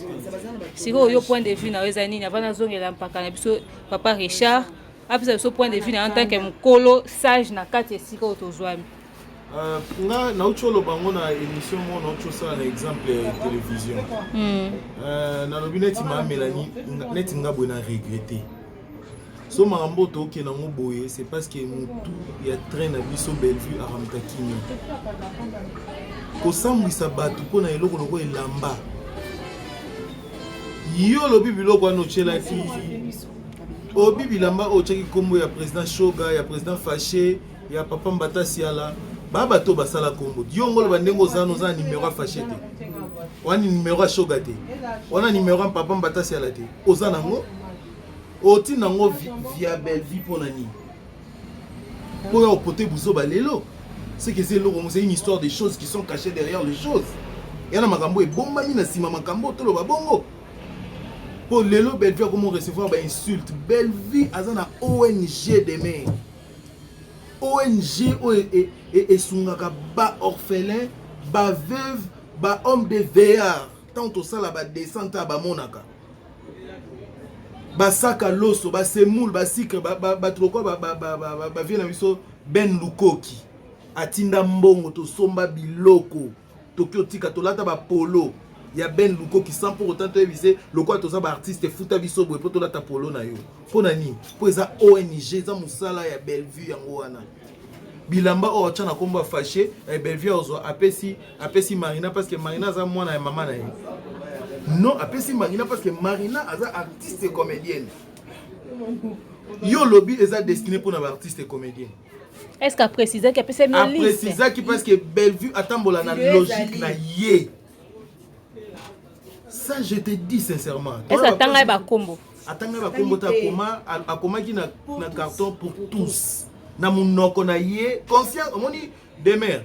sikoyo yo point de vue na eza nini avant nazongela mpaka na biso papa Richard apesa biso point de vue na en tant que mokolo sage na kati esika oyo tozwami nga nauti oloba ngo na émission mo nauti osala na exemple ya télévision nalobi neti mama Melanie neti nga boye na regrette so makambo tookende yango boye c'est parce que motu ya train na biso Bellevue aramta kimia kosambwisa bato mpo na eloko loko elamba yo lobi biloko wana otyelaki obi bilamba otyaki kombo ya président Shoga ya président Faché ya papa Mbata Siala bato basala kombo diongo loba ndenge ozana oza numéro ya Faché te wana numéro ya Shoga te wana numéro ya papa Mbata Siala te oza nango oti nango via Bellevue mpo na nini Pour apporter Bouzo Balelo. C'est que c'est une histoire des choses qui sont cachées derrière les choses. Il y a un makambo et bomba mina sima makambo tolo ba bongo. Pour Lelo Bellevue comment recevoir des insultes. Bellevue azana ONG demain. ONG et sungaka ba orphelin, ba veuve, ba homme de veillard. Tant au sala ba descente ba monaka. Ba saka loso, ba semoul, ba sikre, ba troko ba viena biso Ben Lukoki. Atinda mbongo to somba biloko. Tokyo tika to lata ba polo. Ya Ben Lukoki sans pour autant te viser le quoi to za ba artiste futa biso boy poto lata polo na yo. Pona ni? Po eza ONG za musala ya Bellevue yango wana. Bilamba o tchana komba fâché et Bellevue ozo apesi Marina parce que Marina za mwana ya mama na ye. Non, apesi Marina parce que Marina aza artiste et comédienne. Yo lobby eza destiné pour na artiste et comédienne. Est-ce qu'à préciser qu'elle peut se mettre liste? À préciser parce que Bellevue attambola na logique na yé. Ça je te dis sincèrement. Est-ce que tanga ba combo? Atanga ba combo ta koma ki na carton pour tous. Na munoko na yé conscience omoni demer.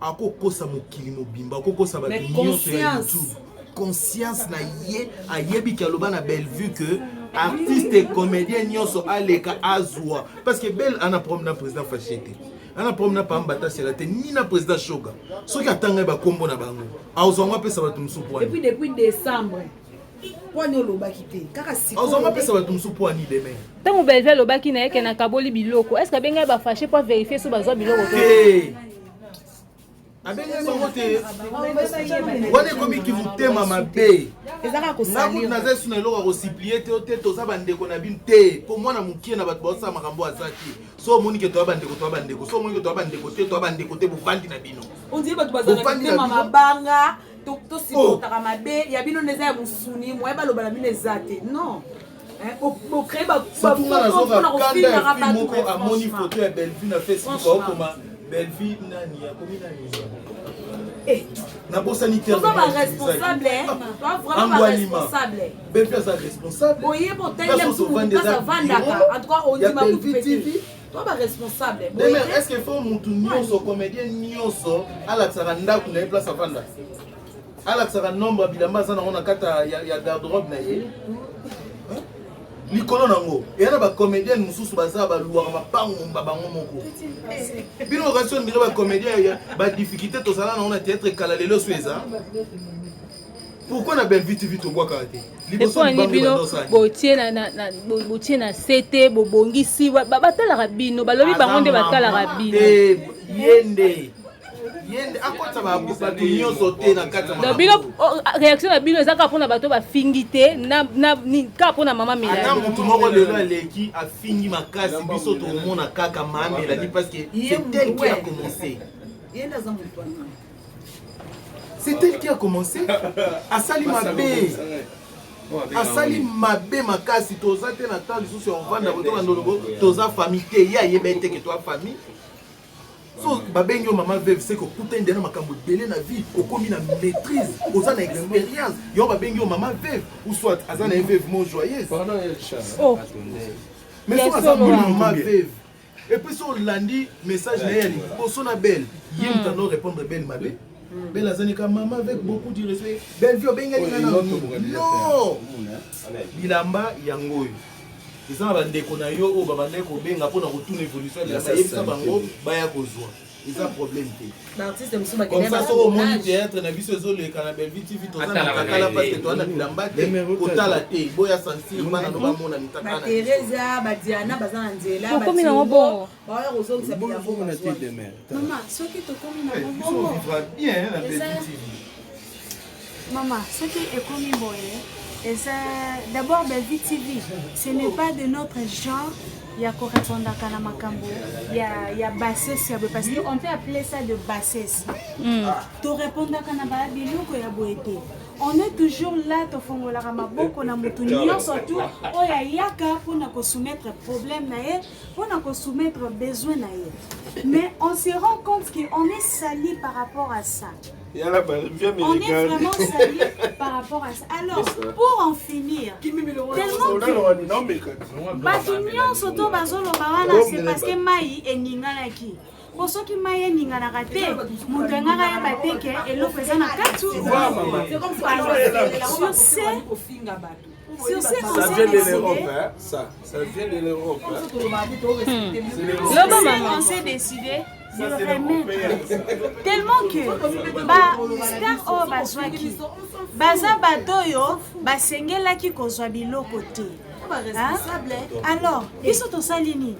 Akoko sa mokili mobimba, akoko sa ba nyonso ya YouTube. Conscience na yé ayebi kaloba na Bellevue que artiste et comédien nyonso aleka azwa parce que Belle ana problème na président Fachete. Ana problème na Pambata Selate ni na président Shoga. Soki atanga ba kombo na bango. Azonga pesa ba tumsu poani. Et puis depuis décembre. Poani olobaki te. Kaka siko. Azonga pesa ba tumsu poani demain. Tant Bellevue lobaki na yeke na kaboli biloko. Est-ce que benga ba fâché pour vérifier so bazwa biloko to? Abenga bango te. Wana komi ki vutema mabe. Ezaka ko salir. Na zesu na loko ko siplier te ote to za bandeko na bin te. Pour moi na mukie na bato bosa makambo azaki. So moni ke to bandeko. So moni ke to bandeko te buvandi na bino. On dit bato bazana kutema mabanga. To sipotaka mabe. Ya bino neza ya musuni. Moye baloba na bino ezate. Non. Pour créer ba amoni photo ya Bellevue na Facebook comme Bellevue nani ya komi nani. Na bossa ni terre. Toi responsable, toi vraiment responsable. Bellevue est responsable. Oye pour telle sous ça vandaka. En tout cas on dit ma pour petit. Toi responsable. Demain est-ce qu'il faut mutu nyonso comédien nyonso ala tsaranda kuna place vanda. Ala tsara nombre bilamba sana on kata ya garde-robe na ye. Likolo nango yana ba comédien mususu baza ba luwa ba pango bango moko bino occasion ndire ba comédien ba difficulté to sala na on a théâtre kala lelo sweza pourquoi na Bellevue TV to boka te liboso ni bino botie na CT bobongisi batala rabino balobi bango nde batala rabino yende akota ba bato nyonso te na kata ma bino réaction na bino ezaka pona bato ba fingité na ka pona mama Mila na mutu moko lelo aleki afingi makasi biso to mona kaka mama Mila parce que c'est elle qui a commencé yenda za mutu c'est elle qui a commencé asali mabe makasi toza te na temps lisusu ya ovanda botoka ndolobo toza famille te ya yebete que toi famille. So babengi maman veuve c'est que kuta ndena makambo belé na vie okomi na maîtrise oza na expérience yo babengi maman veuve ou soit azana veuve mo joyeuse oh mais so azana maman veuve et puis so landi message na yali boso na Belle yim tano répondre Belle mabe Belle azana ka maman avec beaucoup de respect Belle vie obenga na non bilamba yango ils ont abandonné qu'on yo au babandé ko benga pona ko tourner évolution ya ça bango baya kozwa ils ont problème te l'artiste musuma comme ça so au monde théâtre na biso zo le kana Bellevue TV to na kala parce que to na bilamba te ko tala te boya sentir bana no ba mona mitaka na Teresa ba Diana bazana nzela ba komi na bon ba ozo ki sabi ya bon maman soki to komi na bon vivra bien na Bellevue TV maman soki ekomi boye. D'abord, Bellevue TV, ce n'est pas de notre genre, il y a correspondant à la Makambo, il y a bassesse, parce qu'on peut appeler ça de bassesse. Tu réponds à la biloko ya boete. On est toujours là, tu fais la ramaboko na mutunyo surtout, oh ya yaka pour na soumettre problème na pour na soumettre besoin na mais on se rend compte qu'on est sali par rapport à ça. On est vraiment sali par rapport à ça. Alors, pour en finir, tellement que Batunyon soto biso bazoloba wana c'est parce que mai eninganaki po soki mai eninganaka te moto engaka yeba te ke eloko eza na kati sur ces Ça vient de l'Europe, hein? Ça vient de l'Europe. On s'est décidé de remettre tellement que star oyo bazwaki baza bato oyo basengelaki kozwa biloko te. Alors, biso tosali nini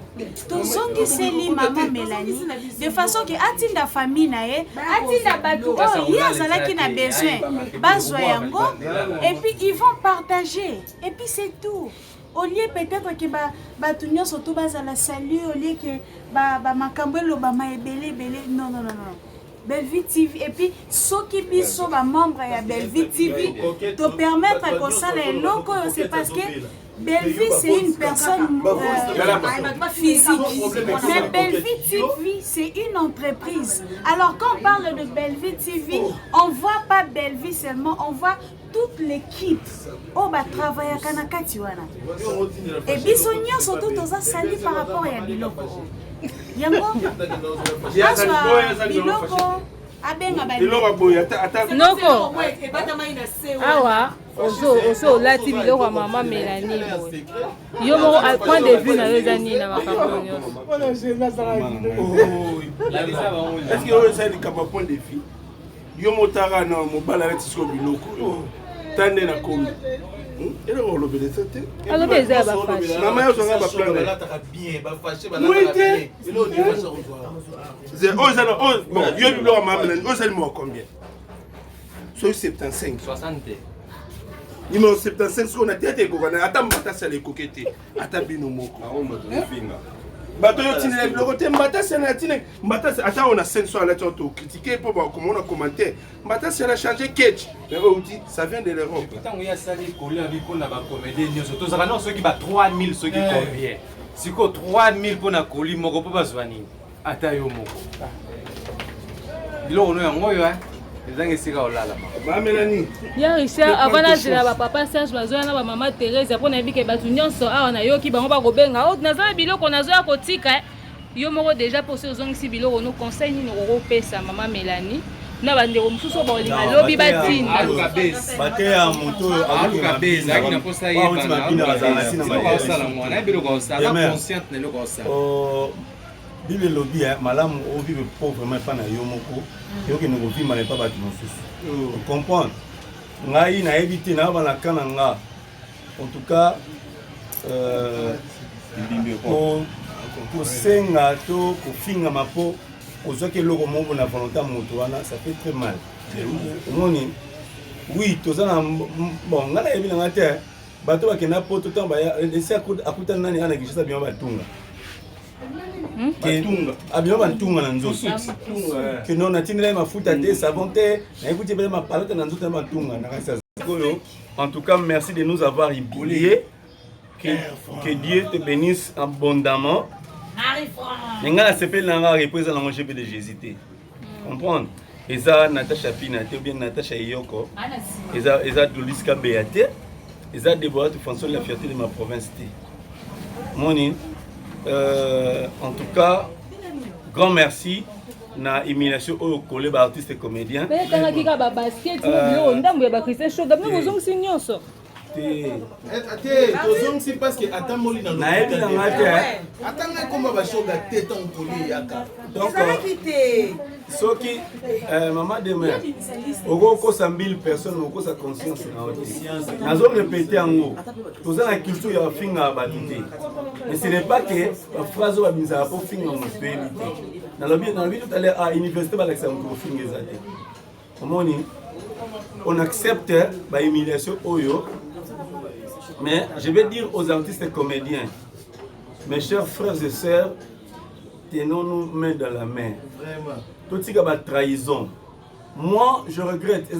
tozongiseli mama Mélanie de façon que atinda famille na ye atinda bato oyo ye azalaki na besoin bazwa yango et puis ils vont partager et puis c'est tout. Au lieu peut-être que bato nyonso to bazala salut au lieu que makambo elobama ebele non. Belle-Vie TV et puis ceux qui biso ba membre ya Belle-Vie TV te permettre que ça les locaux c'est parce que Belle-Vie c'est une personne physique mais Belle-Vie TV c'est une entreprise. Alors quand on parle de Belle-Vie TV on voit pas Belle-Vie seulement, on voit toute l'équipe on va travailler à Kanakati wana et biso nyonso tout toza sali par rapport à biloko yango biloko abenga noko awa oso olati biloko ya mama Mélanie yo moko point de vue na yo eza nini na makambo nyonso est-ce que oyo ezali kama point de vue yo motaka na mobala alati siko biloko tande na komi eloko olobele sa te alobi eza ya bafashe mama yo zonga baplane yo biloko mama Mélanie oyo ezali moa combien soki 75 60 numéro 75 soki ona te ate ekokana ata mbatasi ala ekoke te ata bino moko bato yo tindela biloko te mbatasi ala tine mbatasi ata ona scène so alati to critiquer mpo bakomona commentaire mbatasi ala changer ketch mais oyo uti ça vient de l'Europe ntango ya sali kolia bi mpona bacomédie nyonso tozaka nao soki ba 3000 soki combien siko 3000 mpona koli moko mpo bazwa nini ata yo moko biloko no yango oyo ezanga esika olala mama Mélanie ya Richard avant nazela bapapa Serge bazoya na bamama Thérèse mpo nayebi ke bato nyonso awa nayoki bango bakobenga o naza na biloko nazoya kotika yo moko déjà posi ozongisi biloko no conseil nini okopesa mama Mélanie na bandeko mosusu baolinga lobi batinda bateya moto ezalaki na mposa yebanaosala mwana biloko osala consciente na eloko osala Bible lobby malamu o vivre pauvrement pas na yo moko yo ke ngo vivre pas bato mosusu comprendre ngai na éviter na bana kana nga en tout cas ko senga to ko finga mapo ko zoke loko mo na volonté moto wana ça fait très mal omoni oui tozana bon ngana yebi na ngate bato bakena poto to ba esi akuta nani ana kishisa bima batunga abima bantunga na nzoto ke non natinela mafuta te savon te na écouter bele ma palette na nzoto na bantunga na kasa koyo. En tout cas merci de nous avoir humiliés, que Dieu te bénisse abondamment. Nenga s'appelle nanga représente la GP de Jésus. Comprendre eza Natacha Pina te bien Natacha Yoko eza Doliska Beate eza Déborah de François la fierté de ma province te moni. En tout cas, grand merci na émulation au collègue artiste et comédien. Mais quand tu as basket, tu as ndambo ya ba Christian show, d'abord vous ont signé ça. tozongisi parce que ata moli na nayebi na nga te atanga komba bashoga te ntango koli yaka donc soki mama demain okokosa 1000 personnes okosa conscience na yo te nazorepete yango toza na culture ya bafinga ya bato te mais ce n'est pas que baphrase oyo babimisaka mpo finga moto toyebi te nalobi tout à l'heure à université balakisa moto kofinga eza te omoni on accepte bahumiliation oyo. Mais je vais dire aux artistes et comédiens, mes chers frères et sœurs, tenons-nous main dans la main. Vraiment. Tout ce qui est trahison. Moi, je regrette.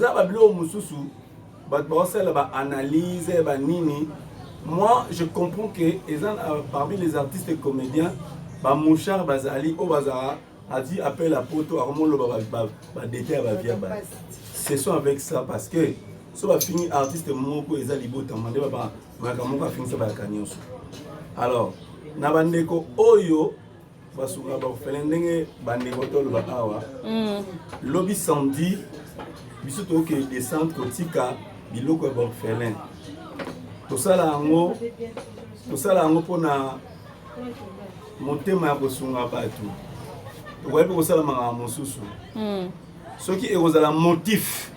Moi, je comprends que parmi les artistes et comédiens, Mouchard Bazali, Obazara, a dit appel à Poto, à ce sont avec ça parce que si on finit artiste moko eza libo tamande ba makamoko a fini ça ba kanyoso. Alors na bandeko oyo basuka baorphelin ndenge bandeko toloba awa lobi samedi biso toke descendre kotika biloko ya baorphelin tosala yango mpona motema ya kosunga bato tokoki mpe kosala makambo mosusu soki ekozala motif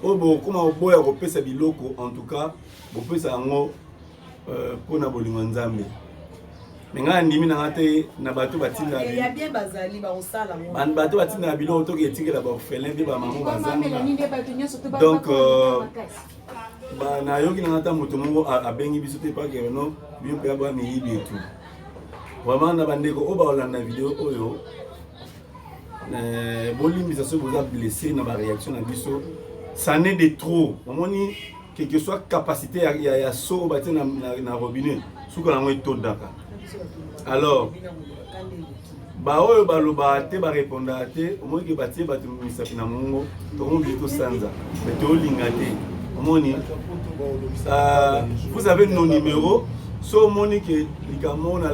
oyo bokoma oboya kopesa biloko en tout cas bopesa yango mpona bolingo ya nzambe me ngai ndimi nanga te na bato batindaka biloko toki etikela baorphelin mpe bamamo bazanga donc nayoki nanga ta moto moko abengi biso te pake no bio mpe aba miyibi etu vraiment na bandeko oyo baolanda video oyo bolimbisa soki boza blessé na baréaction na biso ça n'est de trop omoni quelle que soit capacité ya so oyo batie na robinet suka nango etondaka alors baoyo balobaka te barépondaka te omoni ke batie bato misapi na mongo tokomobi tosanza mais toolinga te omoni vous avez nos numéros so omoni ke likambo na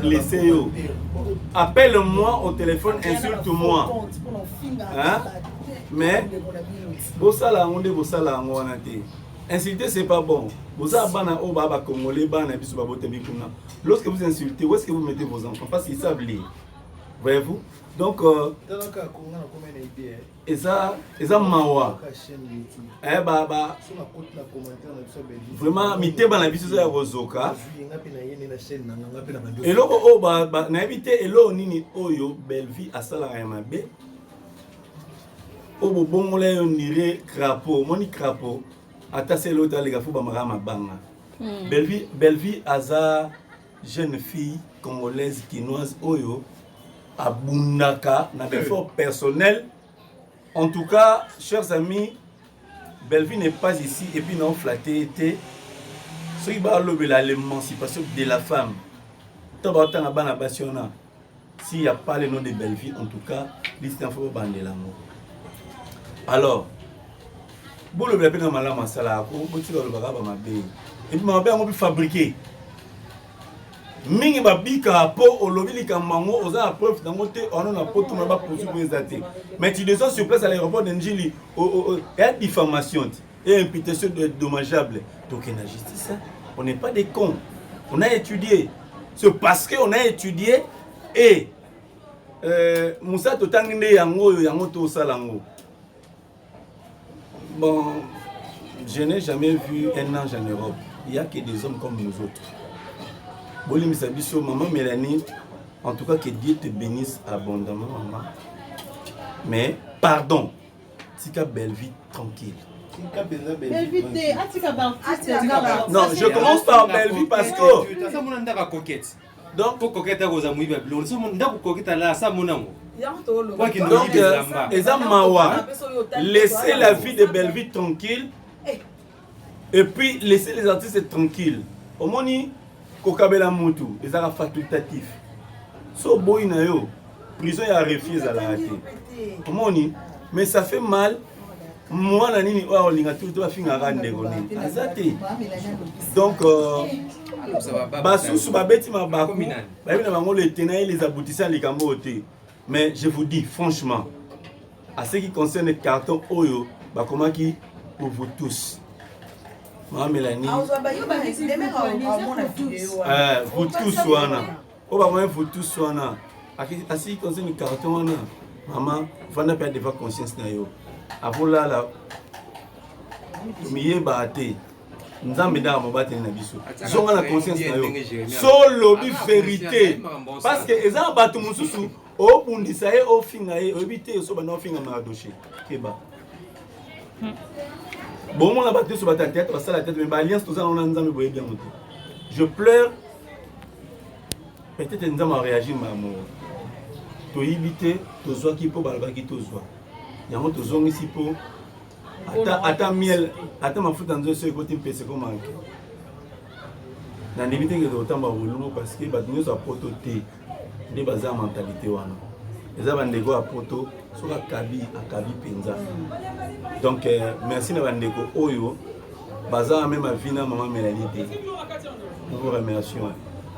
blessé yo appelle-moi au téléphone, insulte-moi. Hein? Mais, bosala ngonde bosala ngona te. Insulter c'est pas bon. Bosala bana o baba congolais bana biso babote bikuna. Lorsque vous insultez, où est-ce que vous mettez vos enfants? Parce qu'ils savent lire. Voyez-vous? Donc eza mawa. Baba. Vraiment miteba na biso ya rozoka. Eloko o ba na éviter elo nini oyo Bellevue asala ya mabe. O bongola yo nire crapaud, moni crapaud. Ata selo ta les gafu ba marama banga. Bellevue aza jeune fille congolaise quinoise oyo abundaka na effort personnel. En tout cas, chers amis, Bellevue n'est pas ici et puis non flatté était ce qui va l'émancipation de la femme. S'il n'y a pas le nom de Bellevue, en tout cas, l'histoire faut bander l'amour. Alors, bon le blabé dans ma masala, et puis ma belle on peut fabriquer. Mingi babika po olobili kamango oza preuve dans monter on a pas tout ma ba poursuivre. Mais tu descends sur place à l'aéroport d'Njili il y a diffamation et imputation dommageable. Donc il y a justice. On n'est pas des cons. On a étudié. C'est parce qu'on a étudié et Moussa totanginde yango to salango. Bon, je n'ai jamais vu un ange en Europe. Il n'y a que des hommes comme nous autres. Bolim Sabiso, maman Mélanie, en tout cas que Dieu te bénisse abondamment, maman. Mais, pardon, Tika Bellevue tranquille. Non, je commence par Bellevue parce que... Donc, laissez la vie de Bellevue tranquille et puis laissez les artistes tranquilles. Au moni, kokabela mutu, ils sont facultatifs. So boy na yo, prison ya refuse à la rater. Au moni, mais ça fait mal. Moi na nini oa olinga tout to finga rande goni. Azate. Donc basusu babeti mabako. Ba bina bango le tenaille les aboutissants les kambote. Mais je vous dis franchement, à ce qui concerne les cartons Oyo, bah comment qui pour vous tous. Maman Mélanie. Vous tous soana. Oh bah moi vous tous soana. À ce qui concerne les cartons maman, vous n'avez pas de conscience na yo. Avant là, miye baate. Nzambe da mobate na biso. Zonga la conscience na yo. Solo bi vérité. Parce que eza bato mususu o bundisa e o finga e o bité so bana finga ma dossier. Keba. Bon mon la bato so bata tête, ça la tête mais ba alliance tout ça on a nzambe boye bien monter. Je pleure. Peut-être nzambe a réagi maman. To ibité, to zo ki po balba ki to zo. Yango to zongi si po. Ata miel, ata mafuta nzo so ekoti mpese ko manke. Na ndibite ngezo tamba volumo parce que ba nyo so poto te. Nde baza mentalité wana. Eza bandeko a poto so akabi penza. Donc merci na bandeko oyo baza même vina maman Mélanie te. Nous vous remercions.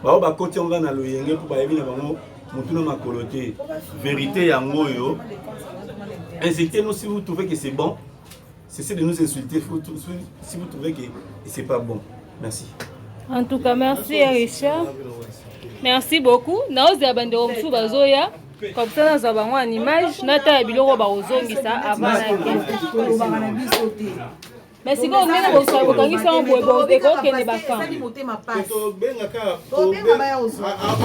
bao bakoti yango na loyenge mpo bayebi na bango motu na makolo te vérité yango oyo insultez-nous si vous trouvez que c'est bon, cessez de nous insulter si vous trouvez que c'est pas bon. Merci. En tout cas, merci Richard. Merci beaucoup. Naozi abandero msu bazoya. Comme ça nous avons une image nata biloko ba ozongisa avant la mais si on est au sol quand ils sont bobo et ko kene bakan. To bengaka to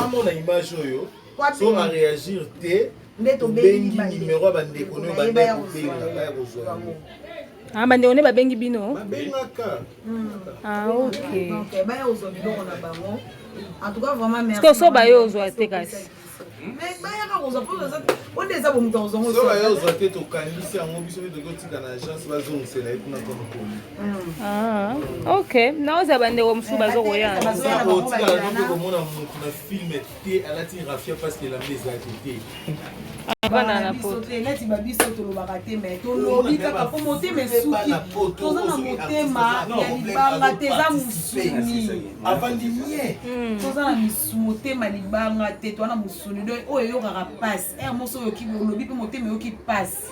amona image oyo. So a réagir te ndeto bengi numéro bandeko no bandeko benga kozwa. Ah bande on est babengi bino. Bengaka. Ah OK. Donc ba ozwa biloko na bango. En tout cas vraiment merci. Parce que so ba yo ozwa te kasi. Mais bayaka kozwa pour ça on des abo muto ozongo. So ba yo ozwa te to kanisi yango biso to kotika na agence bazongisela epuna comme Ah OK. Naoza bande ko msu bazokoya. Otika na ndo komona mutu na film te alati rafia parce que la mise à côté. Bana na poto neti babiso tolobaka te mais tolobi kaka po motema suki toza na motema ya libanga te za musuni avandi nie toza na motema libanga te toza na musuni do oyo yokaka passe moso oyoki olobi pe motema yoki passe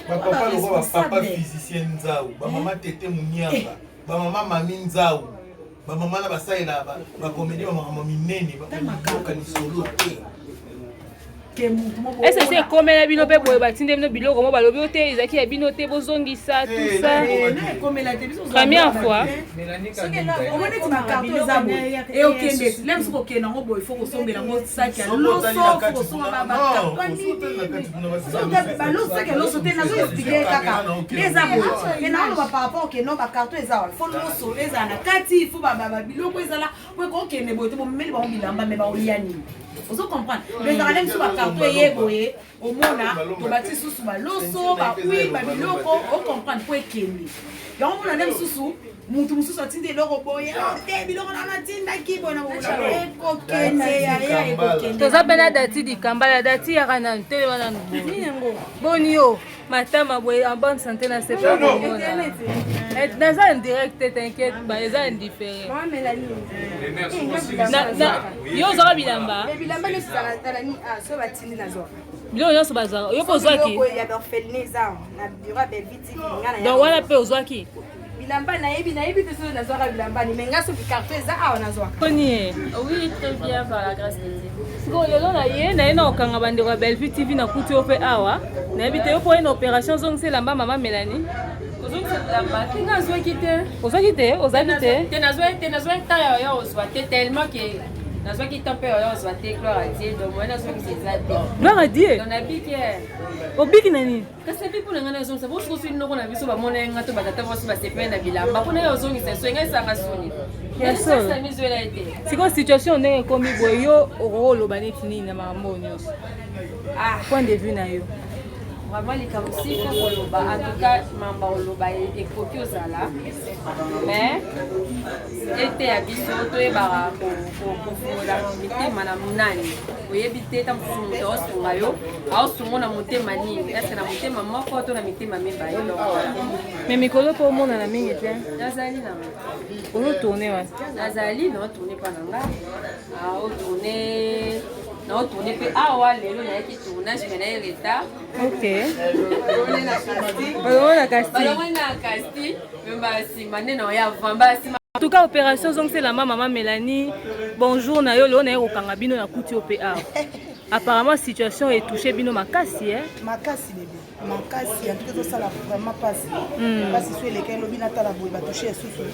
bapapa lokola bapapa physicien nzau bamama tete muniamba bamama mami nzau bamama na basalela bakomedi bamama minene bakanisa olo te. Est-ce que c'est comme la binote pour bâtir des biloko mo balobi te ezaki ya binote bozongisa tout ça première fois on va dire ma carte ezabo et okende lem soko kena ngo boy faut kosombela ngo sac ya loso faut kosomba ba carte so ba loso sac ya loso te nazo expliquer kaka ezabo et na lo ba par rapport que non ba carte ezabo faut loso ezana kati faut ba biloko ezala pour ko kende boy te bo meli ba bilamba me ba oliani. Vous comprenez? Les Arabes sont carton yeboye, au mona, to bati susu ba loso, ba oui, ba biloko, on comprend pour ekende. Donc on a même susu, mutu musu atinde loko boye, te biloko na matinda ki bona bona. Ekokende ya ekokende. To zabena dati di kambala dati ya kana tele wana ngo. Bonio, matama boye en bonne santé na c'est pas bon. Dans ça en direct, t'inquiète, bah ils ont indifférent. Moi Mélanie. Yo zara bilamba. Bilamba le salani so batindi nazo. Bilo yo so bazara. Yo ko zwaki. Yo ya orphelineza na bureau Belviti ngana ya. Donc wana pe ozwaki. Bilamba na yebi te so nazo ka bilamba ni menga so bikarto eza awa nazo. Koni. Oui, très bien par la grâce de Dieu. Siko lelo na ye na ina okanga bandeko ya Bellevue TV na kuti yo pe awa. Na yebi te yo po une opération zongse lamba mama Mélanie. Ozwaki te tala yo ozwa te tellement que nazwaki temps mpe oyo ozwa te gloire à Dieu donc moi nazwaki eza te gloire à Dieu donc nabiki obiki nani kasi epi mpona ngai nazongisa bosokosi noko na biso bamona nga to batata bosi basepele na bilamba mpona yo ozongisa so engai esanga soni yasamizoela ete sikoyo situation ndenge ekomi boye yo okoloba neti nini na makambo nyonso point de vue na yo vraiment likambo sika koloba en tout cas mamba oloba ekoki ozala mais ete ya biso toyebaka kofungola mitema na monani oyebi te ta mosusu moto aosunga yo aosungo na motema nini ese na motema moko to na mitema mibale mais mikolo mpo omonana mingi te nazali na ozotourne wana nazali naotourne mpa na nga naotourne mpe awa lelo nayaki tournage me naye retard balongona kasi mbasima nde naoya vambasima en tout cas opération zongisa mama Mélanie bonjour na yo lelo naye kokanga bino na kuti yo mpe awa apparemment situation etouché bino makasi makasi bebe makasi en tout cas tosala vraiment pasi pasi so eleka elobi natala boye batouché esusu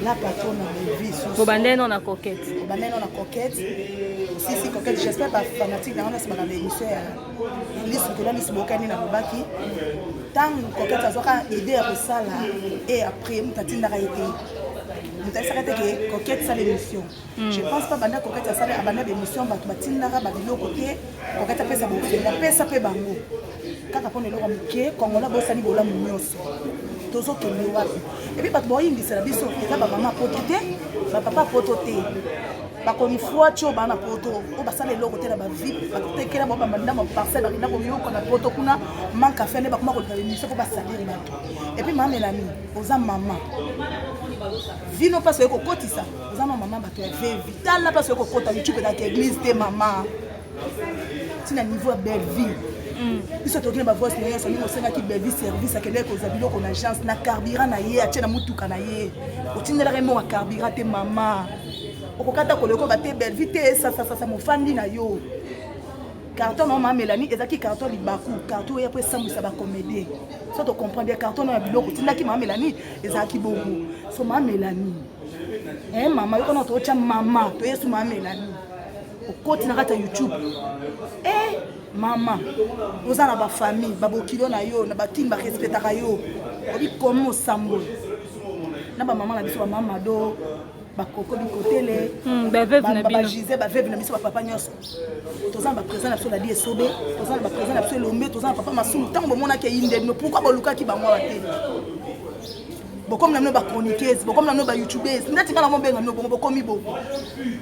na patron na bevi susu bobande no na coquette si coquette j'espère pas fanatique na on a l'émission ya lisi bokani na bobaki tant coquette azoka idée ya kosala et après mutatindaka ete mutasaka te ke coquette sala émission je pense pas banda coquette sala abanda émission bato batindaka babiloko te coquette apesa bofela pesa pe bango kaka pona eloko moke kongola bosani bolamu nyonso tozokende wapi epuis bato boyindisela biso eza bamama poto te bapapa poto te bakomi fois ti oyo baa na poto oyo basala eloko te na bavip batekela bao bamandamo parcelle bakenda koyoka na poto kuna manque a fene bakoma koleka bemission mpo basaliri bato epuis mama Mélanie oza mama vino mpasi oye kokotisa oza na mama bato ya vevi tala mpasi oye kokota youtube ezaka église te mama ntina niveau ya belle vie biso tokende bavoice na nyonso ndenge osengaki belle vie service akendeki kozwa biloko na agence na carburant na ye atie na motuka na ye otindelaka moko ya carburant te mama okokata koleko bate belle vie te sasasasa mofandi na yo carton na mama Mélanie ezalaki carton libaku carton oyo po esambwisa bacomédien so tocomprendre bien carton ya biloko otindaki mama Mélanie ezalaki bongo so mama Mélanie mama yokona totya mama toyesu mama Mélanie okoti na kati ya youtube mama oza na bafamille babokilo na yo na batini barespectaka yo obi komi osambo na bamama na biso bamama do bakoko bikotele bagize baveve na biso bapapa nyonso toza na baprésent na biso ladi esobe toza na baprésent na biso elombe toza na papa masulu ntango bomonaki eyindeno pourkui bolukaki bango awa te bokomi na bino bachroniqueuse bokomi na bino bayoutubese ndeti nga na mobenga bino bongo bokomi bo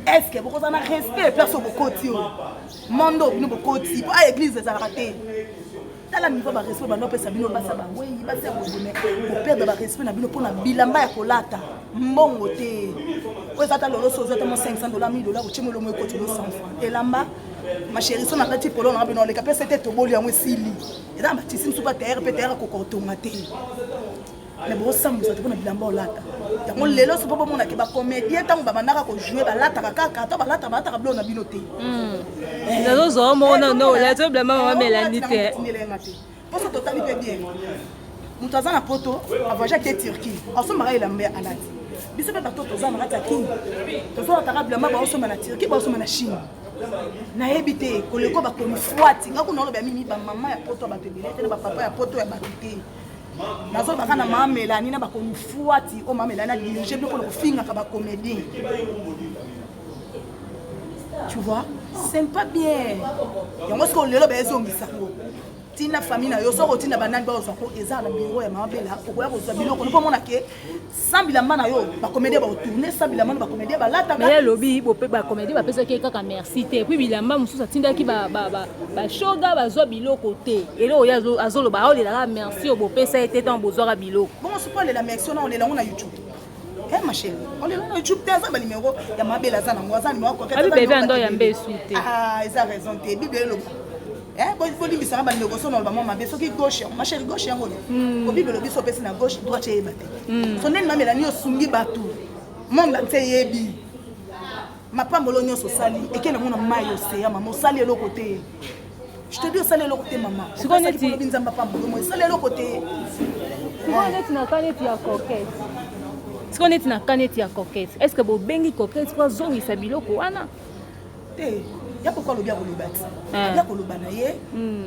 estce bokoza na respect perso bokoti oyo mondo bino bokoti po a église ezalaka te tala niveau barespect bando opesa bino basa bawei basa bodone koperdre barespect na bino mpona bilamba ya kolata mbongo te oyo eza ta loloso oza ta mo $500 $1000 otie molomo ekoti lo 100 francs elamba machéri so na kati polo nanga bino oleka mpe sete toboli yango esili eza na batisi mosu pa terre mpe terre kokotonga te mais bosambwisa te mpona bilamba olata yango lelo so mpo bomonake bacomédien ntango babandaka kojoue balataka kaka to balataka biloko na bino te nazozwa moko nanoolato bilamba mama Mélanie te mposo totali mpe bien moto aza na poto avoyage te Turquie asombaka elamba alati biso mpe bato toza na kati ya kini tozolataka bilamba baosomba na Turquie baosomba na Chine nayebi te koleko bakomi fwati nga kuna oloba ya mimi bamama ya poto ya bato ebele te na bapapa ya poto ya bato te nazolobaka na mama Mélanie na bakomi fwati oyo mama Mélanie adirige biloko na kofingaka bacomédien tu vois c'est pas bien yango soki olelo baezongisa tina famille na yo soki otinda banani baozwa ko eza na biro ya mama Bela okoya kozwa biloko mpo mona ke sambilamba na yo bacomédien baotourne sambilamba na bacomédien balataka mais lobi bope bacomédien bapesaki kaka merci te puis bilamba mosusu atindaki bashoga bazwa biloko te elo oyo azoloba aolelaka merci oyo bopesa ye te ntango bozwaka biloko bongo soki olela merci na olelango na youtube ma chérie olela na youtube te aza balimero ya mama Bela aza nango aza nimero abibebe ando ya mbesu te eza raison te bible eloba bolimbisaka bandeko so naloba mwa mabe soki gauche ma chérie gauche yango lo obibelo biso opesi na gauche droite eyeba te so ndeni mama Mélanie osungi bato monde nte eyebi mapambolo nyonso osali ekende mona mai oseya mama osali eloko te je te dis osali eloko te mama sikonebi nzambe apambolo mo osali eloko te sikoneti na kaneti ya coquette sikoneti na kaneti ya coquette est ce que bobengi coquette po azongisa biloko wana te ya pourquoi alobi akoloba ti ya koloba na ye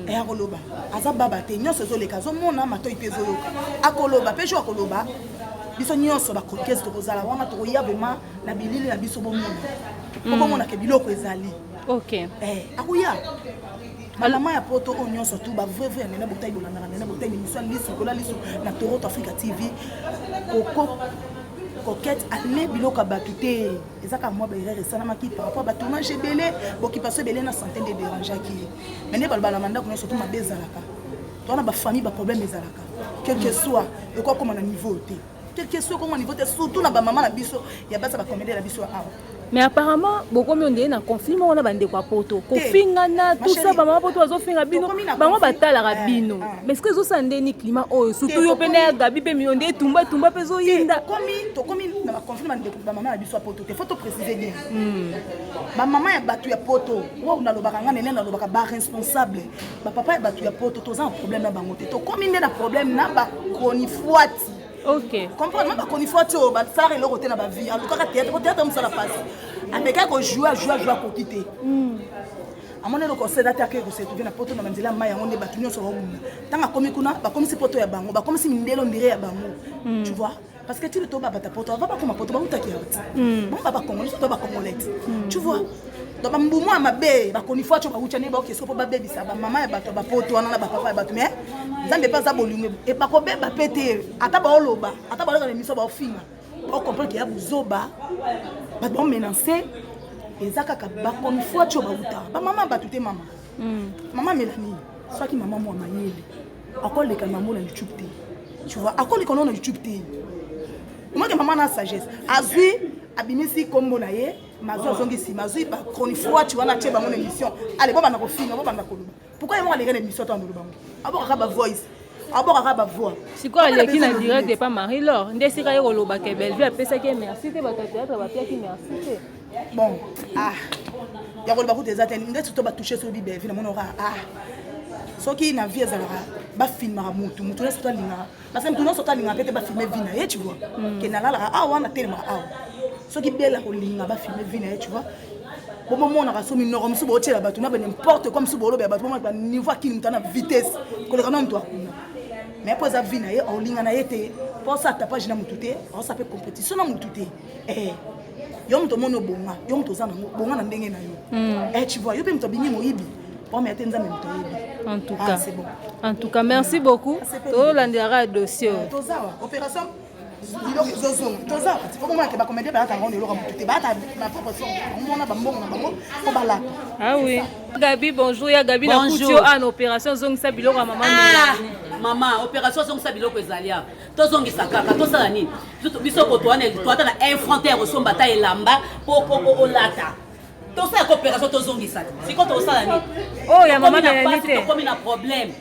ya koloba aza baba te nyonso ezoleka azomona matoi mpe ezoyoka akoloba mpe jo akoloba biso nyonso bacoquette tokozala wana tokoya vraimen na bilili na biso bomona po bomonake biloko ezali akoya malama ya poto oyo nyonso tu bavrevraimen ya nene botai bolandaka nene botai émission lisu kola lisu na Toronto Africa TV koko coquette ale biloko bato te ezaka mwa baerreur esalamaki par rapport batournage ebele bokipaso ebele na centaine de dérangeaki mais nde balobala mandako nyonso tu mabe ezalaka towana bafamille baproblème ezalaka quel que soit ekokoma na niveau te quel que soit ekokoma na niveau te surtout na bamama na biso ya basa bacomédie na biso awa mais apparemment bokomi ondeye na conflit moko na bandeko ya poto kofingana tout ça bamama poto bazofinga bino bango batalaka bino mais ce que ezosala ndeni climat oyo surtout yo mpe na ya gabi mpe mino nde etumba mpe ezoyinda tokomi na baconflit bamama na biso ya poto te faut toprécise bien bamama ya bato ya poto oyo nalobaka nga nene nalobaka baresponsable bapapa ya bato ya poto toza na problème na bango te tokomi nde na problème na bakonifwati comprendre même bakoni fwati oyo basala eloko te na bavie alukaka théâtre théâtre mosala pasi amekaki kojoue akoki te amone le conseil date ke ko se trouver na poto na manzela mai yango ne batu nyonso baumuna tanga komi kuna ba komi si poto ya bango ba komi si mindelo ndire ya bango tu vois parce que tu le toba bata poto va pas comme poto ba utaki ya bon ba congolais to ba congolais tu vois donc ba mbumu amabe ba koni fois tu ba ucha ne ba kesko ba baby sa ba mama ya bato ba poto wana na ba papa ya bato mais nzambe pas za bolingo et ba ko be ba pété ata ba oloba ata ba loka miso ba ofinga on comprend qu'il y a buzoba ba bon menacer ezaka ka ba koni fois tu ba uta ba mama ba tuté mama maman Mélanie soit qui maman moi mayele akole ka maman na YouTube té tu vois akole ka na YouTube té moi que maman na sagesse azui abimisi kombo na ye mazo zongisi mazo ba koni fois tu vois na tie ba mon émission allez bon na ko finga bon na ko luba pourquoi moi les gars émission to nduluba abo ka ba voice abo ka ba voix si quoi les qui na direct de pas Marie Laure ndesi ka yolo ba ke Bellevue apesa ke merci te ba théâtre ba pia ki merci te bon ya ko ba ko des atteindre ndesi to ba toucher sur Bellevue na mon aura soki na vie ezalaka ba filmera mutu na sota linga parce que mutu na sota linga peut-être ba filmer vie na ye tu vois que na la wana tellement soki bela ko linga ba filmer vie na ye tu vois bon moment on a rassomi no msu bo tshela batu na ba n'importe comme msu bo lo ba batu ba niveau ki mutana vitesse ko le kana mtu akuna mais pour ça vie na ye o linga na ye te pour ça ta page na mutu te on s'appelle compétition na mutu te yo mtu mono bonga yo mtu zana bonga na ndenge na yo tu vois yo pe mtu bingi moyibi. En tout cas, merci beaucoup. Tout l'endira dossier. Opération. Ah oui. Gabi, bonjour. Gabi, bonjour. En opération Zong Sabilo, maman. Maman, opération Zong Sabilo, Zalia. Tous Zong Sakaka, tous ça ni. Tout biso kotoane, toi t'as un frontière au son bataille lamba pour lata. Tout ça coopération to zongi ça. C'est quand on ça la oh ya maman Mélanie te comme un problème.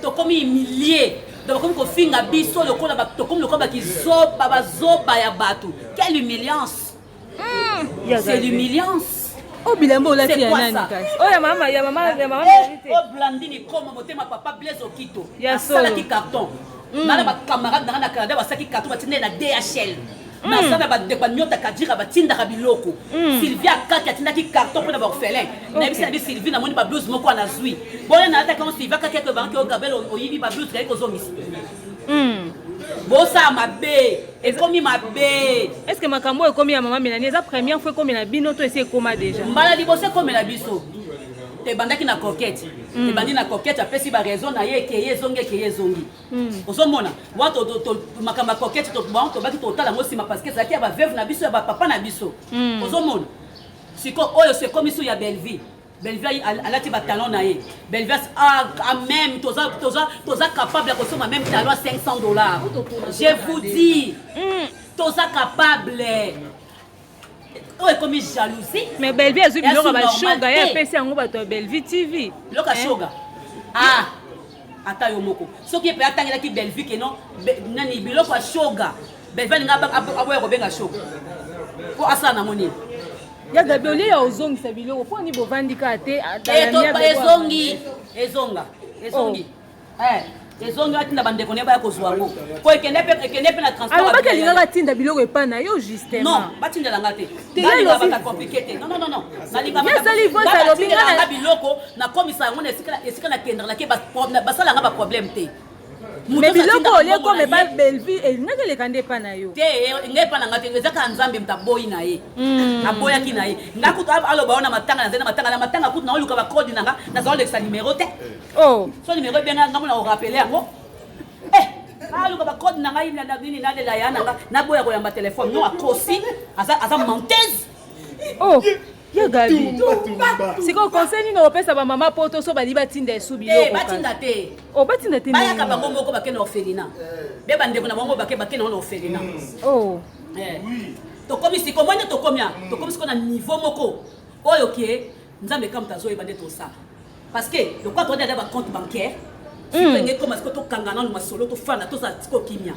To comme humilié. Donc comme ko finga biso le ko na to comme le ko ba ki zoba ya batu. Quelle humiliance. C'est l'humiliance. Oh bilembo la tia nani kasi. Oh ya maman Mélanie te. Oh Blandini comme motema papa Blaise Okito. Ya sala ki carton. Nana ba camarade na Canada ba saki carton ba tinde na DHL. Nasana ba de nyota kadira ba tinda kabiloko Sylvia kaka tinda ki carton pour na ba orphelin na bisi na bi Sylvie na moni ba blouse moko na zui boya na ata quand Sylvia kaka ke banque au Gabel o yibi ba blouse ko zomisi bosa mabe et comme mabe est-ce que makambo e comme ya maman Mélanie la première fois comme na bino to essayer comment déjà mbala di bosse comme na biso te bandaki na coquette te bandi na coquette apesi ba raison na ye ke ye zongi ozomona wato to makamba coquette to bon to baki to tala ngosima parce que ça ki ba veuve na biso ya ba papa na biso ozomona siko oyo c'est comme iso ya Bellevue alati ba talon na ye Bellevue même toza capable de consommer même talon à $500 je vous dis toza capable. Oh, comme jalousie. Mais Bellevue a subi l'oka ba shoga ya pesi yango bato Bellevue TV. L'oka shoga. Ata yo moko. Soki pe atangela ki Bellevue ke non nani biloko shoga. Bellevue nga aboya ko benga shoga. Po asa na moni. Ya Gabriel ya ozongi sa biloko po ni bovandika te ezonga. Ezongi atinda bandeko ne ba ko zwango. Po ekende pe na transport. Alors baka linga atinda biloko epana yo justement. Non, batinda la ngate. Nalika ba compliqué. Non. Nalika ba. Sali voix ça lobinga na biloko na komisa ngone esika na kendra la ke ba sala nga ba problème te. Mais biloko ole ko me ba Bellevue et ngaka le kande pa na yo. Te ngepa na ngate ngezaka nzambe mtaboyi na ye. Aboya ki na ye. Ngakuto alo ba ona matanga na matanga kutu na oluka ba code nanga na za olexa numéro te. Oh, so numéro bien nga mona rappeler yango. Aloka ba code nanga ina na nini na de la yana na boya ko yamba téléphone no akosi asa menteuse. Oh, ya Gabi. Siko conseil ni opesa ba mama poto so bali batinda esu biloko. Batinda te. Oh, batinda te. Baya ka bango moko bakena orphelinat. Be bandeko na bango bakena na orphelinat. Oh. To komi siko monya to komia. To komi siko na niveau moko. Oyo ke nzambe kam tazo e bande to ça. Parce que le quoi toi d'avoir compte bancaire si tu es comme est-ce que tu kangana no masolo to fana to sa tiko kimia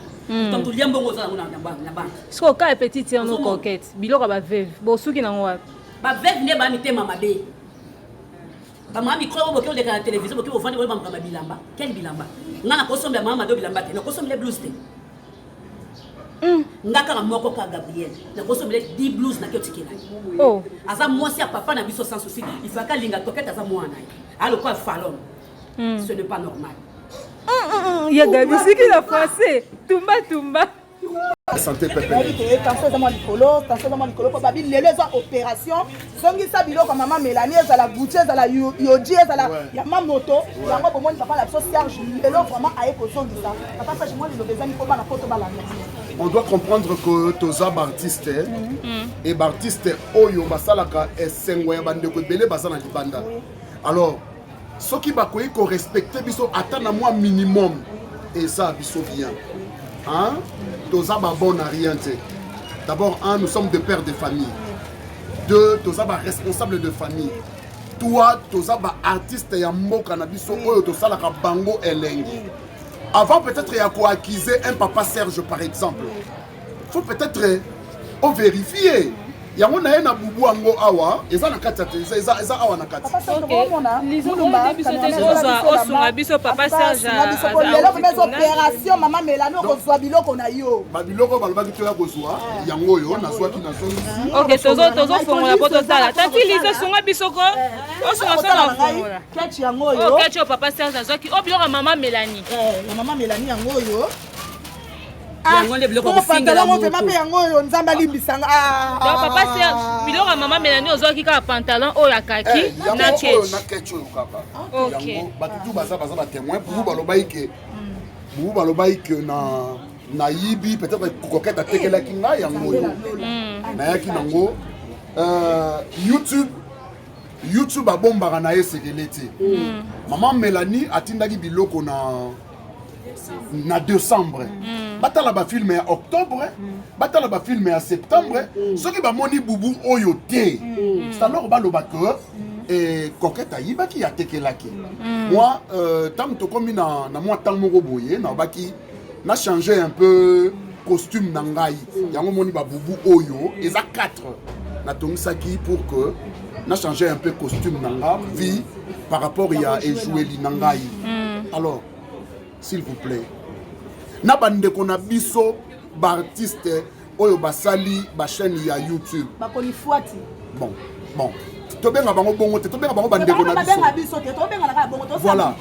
donc tu liambo ngoza na banque ce ko ka petite en no coquette biloko ba veuve bo suki na ngwa ba veuve ne ba mite mama be ba mama micro bo ke de la télévision bo ke bo vendre bo mama bilamba quel bilamba ngana ko sombe mama do bilamba te no ko sombe les blues te ngaka na moko ka Gabriel na koso bele 10 blues na kyo tikela aza mwasi ya papa na biso sans souci il faut kalinga toketa za mwana alo kwa falon ce n'est pas normal ya Gabi siki la français tumba santé pépé tension eza mwa likolo po babi lelo eza opération zongisa biloko mama Mélanie ezala Gucci ezala Yoji ezala ya mamoto yango bomoni papa la biso Serge lelo vraiment aye kozongisa papa Serge moi liloba ezali po bana poto balanda. On doit comprendre que toza artiste et artiste oyo basalaka esengo ya bandeko ebele baza na libanda. Alors soki bakoyi ko respecter biso ata na moi minimum et ça biso bien. Hein? Toza ba bon à rien. D'abord, nous sommes des pères de famille. Deux, toza ba responsable de famille. Toi, toza ba artiste ya mboka na biso oyo tosala ka bango elengi. Avant peut-être ya ko acquiser un papa Serge par exemple. Faut peut-être vérifier. Yango na na bubu ango awa, eza na kati eza awa na kati. Biso papa Serge opération mama Mélanie kozwa biloko na yo. Ba biloko balobaki to ya kozwa yango yo na swaki na songi. OK, tozo fongola poto tala. Tati lize songa bisoko. O songa sala fongola. Ketchi yango yo. O ketchi papa Serge azwaki o biloko mama Mélanie. Mama Mélanie yango yo. yango nde biloko kofingela moto mpe yango oyo nzambe alimbisanga donc papa Serge biloko mama Mélanie ozwaki kaka pantalon oyo ya kaki na ketch oyo kaka yango batutu baza ba témoin pour bubu balobaki ke na yibi peut-être koketa tekelaki ngai yango oyo nayaki nango YouTube abombaka na ye sekele te mama Mélanie atindaki biloko na décembre batala ba film ya octobre batala ba film ya septembre soki bamoni bubu oyo te c'est alors baloba que et koketa yibaki ya tekelaki moi tant tokomi na moi tant moko boye na baki na changer un peu costume na ngai yango moni ba bubu oyo eza 4 na tongsaki pour que na changer un peu costume na ngai vie par rapport ya jouer li na ngai alors s'il vous plaît na bandeko na biso ba artiste oyo basali ba chaîne ya YouTube bakoni fuati bon tobenga bango bongo te tobenga bango bandeko na biso voilà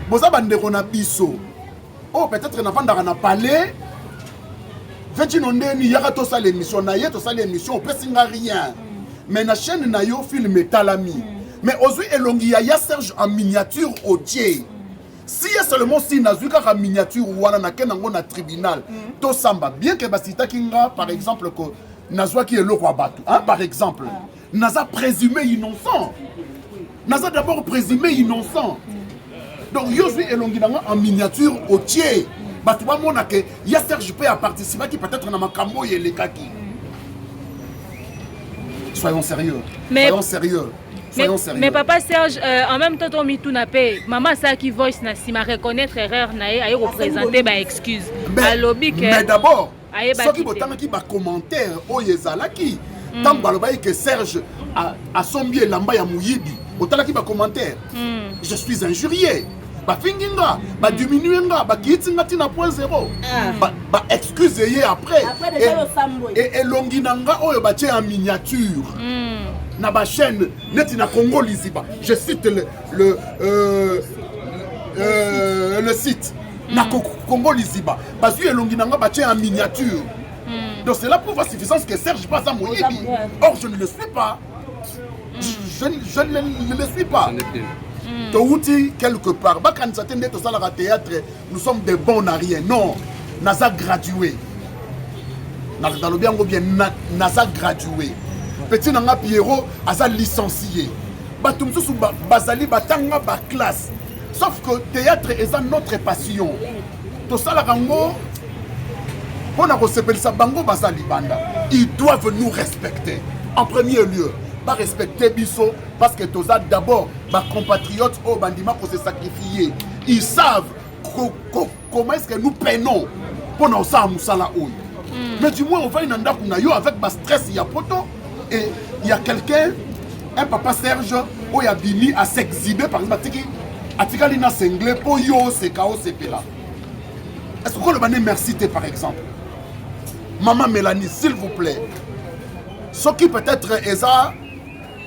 boza bandeko na biso oh peut-être na vandaka na palais veti nondeni yaka to sala émission na ye to sala émission pesinga rien mais na chaîne na yo film etalami mais ozui elongi ya Serge en miniature odier si y a seulement si nazuka ka miniature wana na kenango na tribunal to samba bien que basita kinga par exemple que nazwa ki eloko abatu hein par exemple naza présumé innocent naza d'abord présumé innocent donc yozui elongi nanga en miniature odier batu ba mona que y a Serge peut a participer qui peut-être na makambo yelekaki soyons sérieux mais papa Serge en même temps ton mitou na pe maman ça qui voice na si ma reconnaître erreur na ye représenter ba excuse alobi que mais d'abord ce qui botanga ki ba commentaire oyezalaki tant balobai que Serge a sombié lamba ya muyibi botala ki ba commentaire je suis injurié ba finginga ba diminuenga ba kitinga tina point 0 ba excuse ye après et longinanga oyo ba tie en miniature na ba chaîne neti na Congo Liziba je cite le site na Congo Liziba parce que longinanga ba tie en miniature donc c'est la preuve suffisante que Serge pas à Moyibi or je ne le suis pas je ne le suis pas Touti quelque part bakanisa tende to sala théâtre nous sommes des bons à rien non naza gradué dans le bien naza gradué petit nanga Pierrot aza licencié batumsusu bazali batanga ba classe sauf que théâtre est notre passion to sala rango pona ko sepelisa bango bazali banda ils doivent nous respecter en premier lieu pas respecter biso parce que toza d'abord ma compatriotes au bandima pour se sacrifier ils savent comment est-ce que nous peinons pour nous ça musala oyo mais du moins on va une anda kuna yo avec ma stress il y a poto et il y a quelqu'un un papa Serge oyo a bini à s'exhiber par exemple atikali na single po yo c'est chaos c'est pela est-ce que le bané merci par exemple Maman Mélanie, s'il vous plaît. Ce qui peut-être est ça,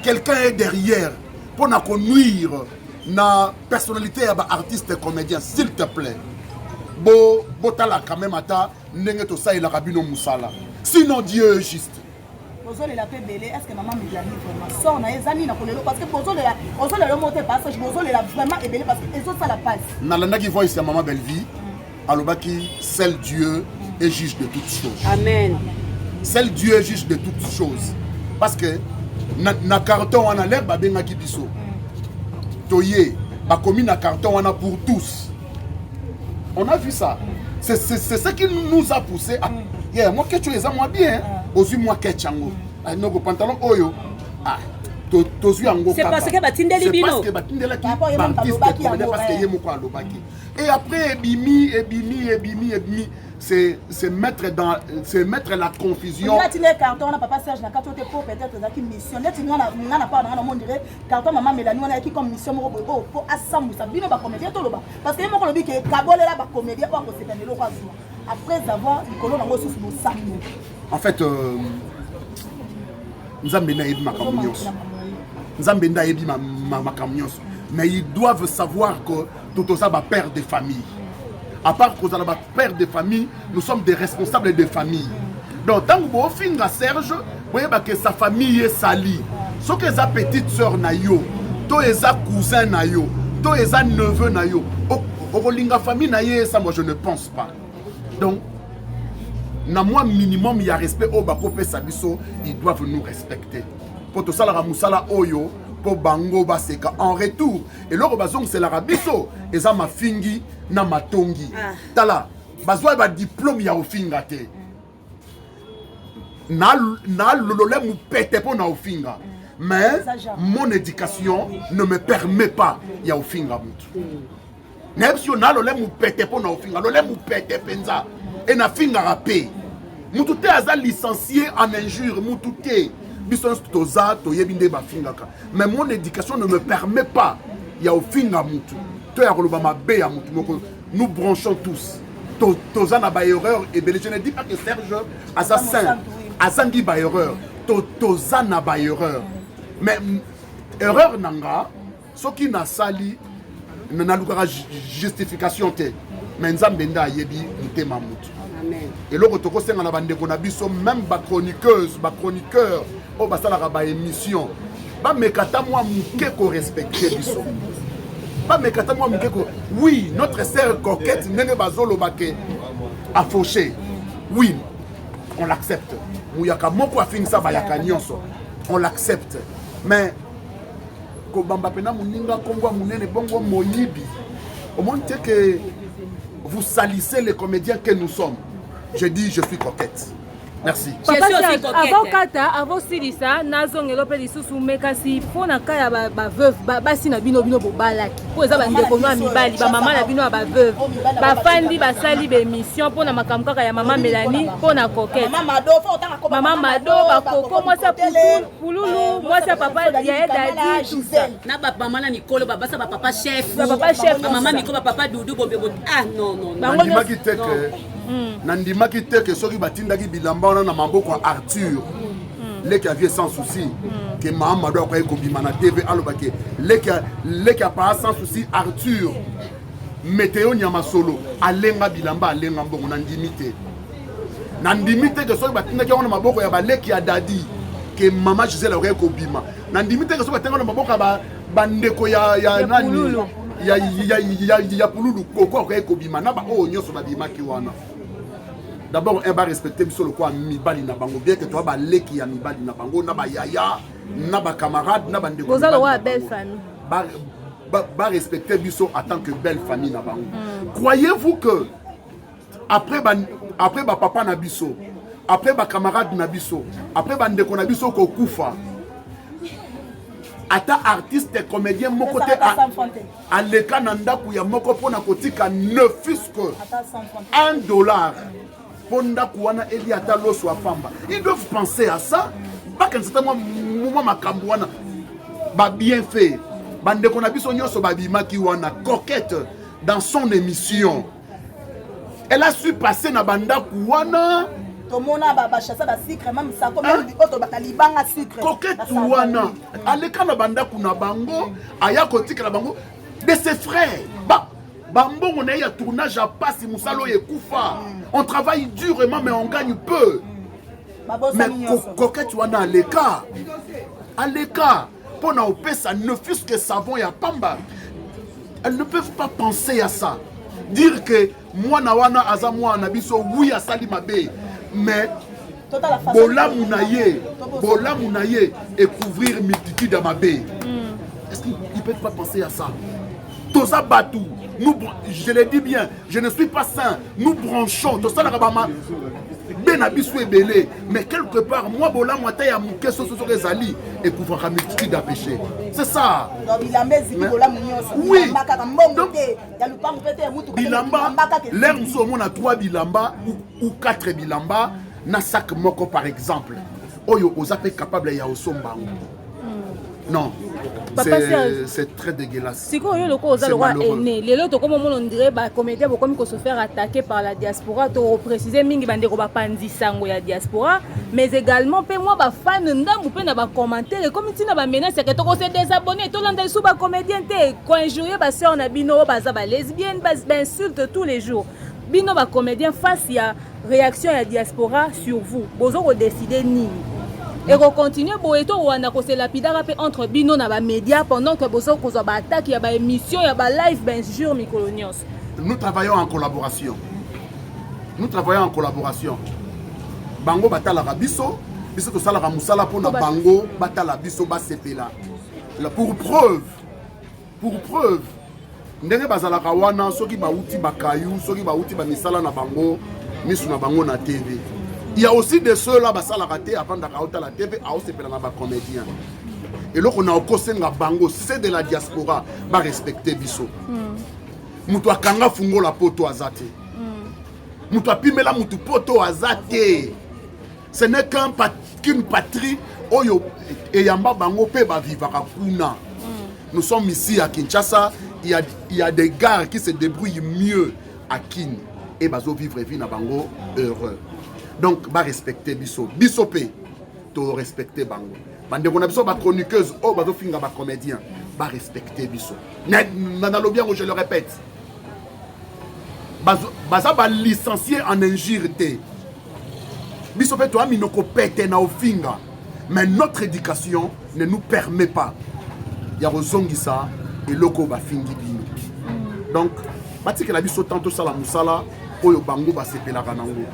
quelqu'un est derrière pour nous nuire na personnalité à artiste et comédien, s'il te plaît. Botala quand même ata ndenge to ça il a rabino musala. Sinon Dieu est juste. Bozole la paix belé, est-ce que maman Mélanie vraiment sort na ezani na kolelo parce que bozole la monter passage bozole la vraiment est belé parce que les autres ça la passe. Na landa qui voit ici maman Bellevie, alobaki seul Dieu est juge de toutes choses. Amen. Seul Dieu est juge de toutes choses. Parce que na carton on a l'air ba benga ki biso. Toye ba commis na carton on a pour tous. On a vu ça. C'est ce qui nous a poussé à yeah, moi que tu es à moi bien ozu moi que chango. No pantalon oyo. Ah. C'est parce que batindeli bino. C'est parce que batindeli parce que yemo ko alobaki. Et après ebimi c'est mettre la confusion. Là tu les carton on papa Serge na kato te pour peut-être za ki mission. Là tu na pas dans monde dirait carton maman Mélanie on a qui comme mission mo pour assemble ça bino ba comédien to loba parce que yemo ko lobi ke kabole la ba comédien pour ko se tenir lokwa après avoir Nicolo nango sous mo samu. En fait Nzambe na yebi makambo nyonso. Nzambe nda yebi makambo nyonso. Mais ils doivent savoir que tout ça va père de famille. À part que vous allez père de famille, nous sommes des responsables de famille. Donc, tant que vous finissez Serge, vous voyez que sa famille est salie. Ce que sa petite soeur nayo, to sa cousin nayo, to sa neveu nayo, au famille naye ça moi je ne pense pas. Donc, na moi minimum il y a respect au bakopé sabiso, ils doivent nous respecter. Pour tout ça la musala oyo. Bango baseka en retour et loro bazong c'est la rabiso et ça ma fingi na matongi tala bazwa ba diplôme ya ofinga te na lolole mu pete po na ofinga mais mon éducation ne me permet pas ya ofinga mutu nepsio na lolole mu pete po na ofinga lolole mu pete penza et na finga rapé mutu te aza licencié en injure mutu te. Mais mon éducation ne me permet pas. Il y a au fin à Moutou. Nous branchons tous. Toza na ba erreur et je ne dis pas que Serge assassin. Azangi ba erreur. Toza na ba erreur. Mais erreur nanga, ce qui n'a sali n'a pas justification te. Mais Nzambe nda yebi mutema Moutou. Et là, même ma chroniqueuse, ma chroniqueur, oh bah ça la rabat émission. Bah mais kata moi mouké ko respecter biso. Bah mais kata moi mouké ko. Oui, notre sœur coquette nene bazolo baké a fauché. Oui, on l'accepte. Mouyaka moko a fini ça bayaka nyonso. On l'accepte. Mais ko bamba pena muninga kongo munene bongo moyibi. Au moins que vous salissez les comédiens que nous sommes. Je dis, je suis coquette. Merci. Avant kata, avant silisa, nazong elope lisusu mekasi pona kaya ba veuve, basi na bino bobalaki. Po eza ba ndeko no mibali, ba mama na bino ba veuve. Ba fandi ba sali be mission pona makamka ya mama Mélanie pona coquette. Mama Mado ba koko moi ça pululu, moi ça papa ya dadi tout ça. Na ba mama na Nicolo ba basa ba papa chef. Ba papa chef, mama Nicolo ba papa Doudou bobe. Ah non. Nandimaki te que soki batindaki bilamba na maboko Arthur leki avie sans souci que maman doit ko bima na TV alobaki leki a pas sans souci Arthur météo nyama solo alenga bilamba alenga mbongo nandimite que soki batindaki na maboko ya baleki ya dadi que maman Gisèle ko bima nandimite que soki batindaki na maboko ya bandeko ya nani ya pululu koko ko bima na ba o nyoso ba bima ki wana. D'abord, on va respecter le quoi mibali na bango bien que toi ba leki ya mibali na bango na ba yaya na ba camarade na ba ndeko. Vous allez voir belle famille. Ba respecter biso en tant que belle famille na bango. Croyez-vous que après ba papa na biso, après ba camarade na biso, après ba ndeko na biso ko kufa. Ata artiste et comédien moko te a leka na ndaku ya moko pona kotika ne fût-ce que $1 ponda kuwana eli ata loso afamba. Ils doivent penser à ça. Pas qu'un certain moment makambo wana ba bien fait. Bande qu'on a biso nyonso ba bima ki wana coquette dans son émission. Elle a su passer na banda kuwana tomona bachassa basucre même sako même oto bakalibanga sucre coquette wana aleka na bandako na bango aya kotikela bango de ses frères bambongo na ye ya tournage à pasi mosala oyo ekufa on travaille durement mais on gagne peu mais coquette wana aleka mpona opesa ne fût-ce que savon ya pamba. Elles ne peuvent pas penser à ça. Dire que moi nawana aza moi na biso oui asali mabe mais bola munaye et couvrir multitude à mabe. Est-ce qu'ils ne peuvent pas penser à ça? Toza Batou, nous, je le dis bien, je ne suis pas saint, nous branchons, tout ça la rabama. Mais quelque part, moi, bola moi taille à mon question sur les alliés et couvrir la multitude à péché. C'est ça. Oui. Donc, bilamba, l'air nous sommes à 3 bilamba ou 4 bilamba, na sac moko par exemple. Oyo ozape capable ya osomba. Non. C'est très dégueulasse. Si vous avez le roi aîné, les autres, comme on dirait, les comédiens vont se faire attaquer par la diaspora. Tu préciser mingi bande ko bapandi sango ya diaspora, mais également pe moi ba fan ndambu pe na ba commentaire comme tu na ba menace que tu se désabonner, to landa sous ba comédien te ko injurier ba sœur na bino ba za ba lesbienne, ba insulte tous les jours. Bino ba comédien face ya réaction ya diaspora sur vous. Bozo ko décider ni et on continue pour wana ko se lapidara pe entre bino na ba média pendant que bozo ko zo ba attaque ya ba émission ya ba live ben jure mikolonios. Nous travaillons en collaboration. Bango batala biso to sala ka musala pona bango batala biso ba sepela. Pour preuve ndenge bazala ka wana soki ba uti bakayu soki ba uti ba misala na bango misu na bango na TV. Il y a aussi de ceux-là qui sont ratés avant d'aller à la TV, à aussi faire des comédiens. Et là, on a aussi un bango, c'est de la diaspora, va respecter Bisso. Moutou a kanga fungo la poto azate. Moutou a pimela moutou poto azate. Ce n'est qu'une patrie, oyo et yamba bango pe ba vivara kuna. Nous sommes ici à Kinshasa, il y a des gars qui se débrouillent mieux à Kin et bazo vivre vie na bango heureux. Donc, va respecter Bisso. Bisso P, tu respecter Bango. Bande on a besoin de chroniqueuse, oh, bazo finga ba comédien, va respecter Bisso. Nanalo bien, je le répète. Baza ba licencié en injure. Bisso P, tu as mis nos copètes na ofinga. Mais notre éducation ne nous permet pas. Il y a Rozongisa et Loko ba fingi bino. Donc, bati que la Bisso tantôt sala musala, oyo Bango ba sepela kanango.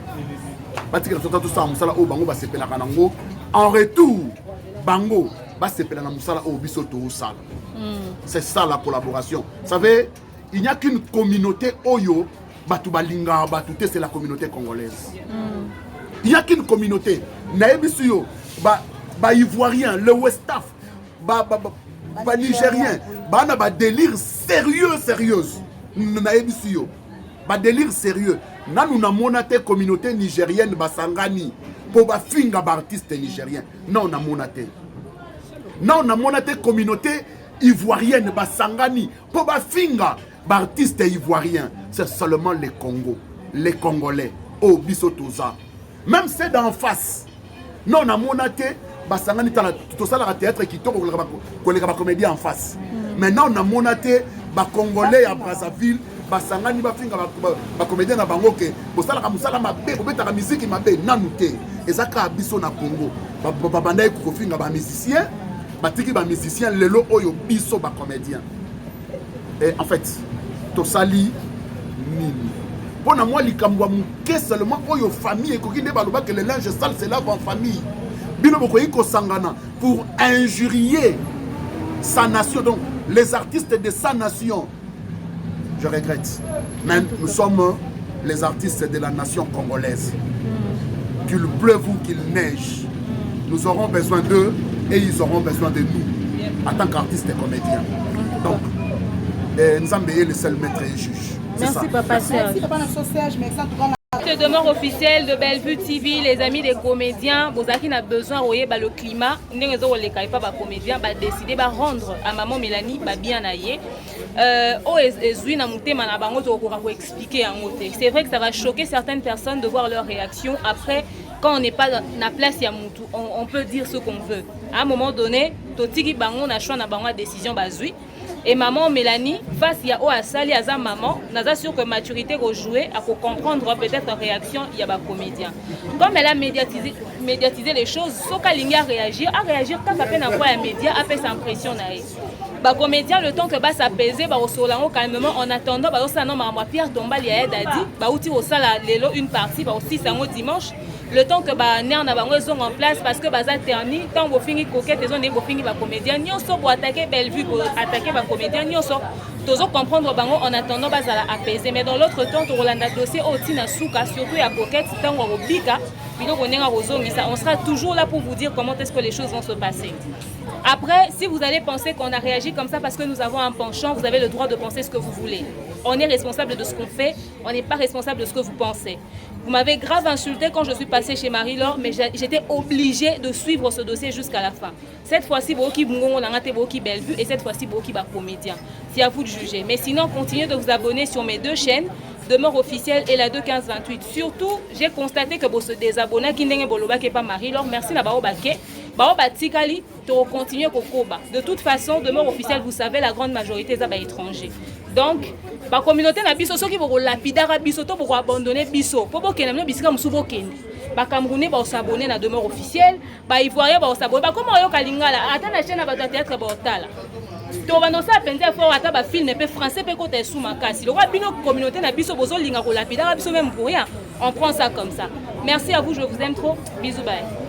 En retour, Bango va se faire la musala au bisoto au sal. C'est ça la collaboration. Vous savez, il n'y a qu'une communauté Oyo, Batubalinga, Batouté, c'est la communauté congolaise. Il n'y a qu'une communauté. Naébisuyo, Ivoirien, le Westaf, Nigérien, ba délire sérieux. Naébisuyo, délire sérieux. Nous n'avons pas de communauté nigérienne basangani pour finga artiste nigérien. Non, on a monaté. Non, on a monaté communauté ivoirienne basangani pour finga artiste ivoirien. C'est seulement les Congos, les Congolais. Oh, bisotoza. Même c'est d'en face. Non, on a monaté basangani tout ça la théâtre qui tombe pour les comédiens en face. Maintenant, on a monaté bas Congolais à Brazzaville. Basangani bafinga ba comédien na bango ke bosala ka musala mabe kobeta ka musique mabe nanute ezaka biso na Congo ba banda ko finga ba musicien batiki ba musicien lelo oyo biso ba comédien. Et en fait to sali nini bona moi likambo muke seulement oyo famille ko kinde baloba que le linge sale c'est lave en famille bino boko iko sangana pour injurier sa nation, donc les artistes de sa nation. Je regrette. Mais nous sommes les artistes de la nation congolaise. Qu'il pleuve ou qu'il neige, nous aurons besoin d'eux et ils auront besoin de nous en tant qu'artistes et comédiens. Donc, nous sommes le seul maître et juge. Merci papa. Merci papa notre siège, mais ça Le demeure officiel de Bellevue TV, les amis des comédiens, vous avez besoin de le climat, nous avons les comédiens décidé de rendre à maman Mélanie bien aillé. C'est vrai que ça va choquer certaines personnes de voir leur réaction. Après, quand on n'est pas dans la place, on peut dire ce qu'on veut. À un moment donné, on a choisi une décision. Et maman Mélanie, face à Sali, à maman, on a sûr que maturité rejouer à comprendre peut-être en réaction, il y a des comédiens. Comme elle a médiatisé les choses, Soka Linga a réagir quand ça fait un voix à média, a fait sa impression. Les comédiens, le temps que ça s'apaiser, calmement, en attendant, Pierre Tombal a dit, une partie, aussi dimanche. Le temps que les en place parce que les terni tant que fini coquette ils ont des fini ba comédien ni on pour attaquer Bellevue pour attaquer ba comédien ni on toujours comprendre bango en attendant bazala apaiser mais dans l'autre temps to Rolanda dossier otina souka surtout ya coquette tant ko bika bilo konenga rozongisa on sera toujours là pour vous dire comment est-ce que les choses vont se passer. Après, si vous allez penser qu'on a réagi comme ça parce que nous avons un penchant, vous avez le droit de penser ce que vous voulez. On est responsable de ce qu'on fait, on n'est pas responsable de ce que vous pensez. Vous m'avez grave insulté quand je suis passée chez Marie-Laure, mais j'étais obligée de suivre ce dossier jusqu'à la fin. Cette fois-ci, Boki Bungo, on a raté Boki Bellevue et cette fois-ci, Boki Ba Comédien. C'est à vous de juger. Mais sinon, continuez de vous abonner sur mes deux chaînes, Demeure officielle et la 21528. Surtout, j'ai constaté que vous se désabonnez qui n'est pas Marie-Laure. Merci na Baobake. Baobatikali, tu continues Kokoba. De toute façon, Demeure officielle, vous savez, la grande majorité des étrangers. Donc, la communauté n'a biso qui vont lapidara biso pour abandonner biso. Pour que nous bisika musubo kendi. Ba Camerounais va s'abonner à Demeure officielle, ba Ivoirien va s'abonner. Ba comment yo kalingala, ata na chaîne ba théâtre ba otala. To banosa penza fort ata ba film ne français pe côté sous makasi. Le bino communauté na biso bozo linga ko lapidara biso même pour rien. On prend ça comme ça. Merci à vous, je vous aime trop. Bisous bye.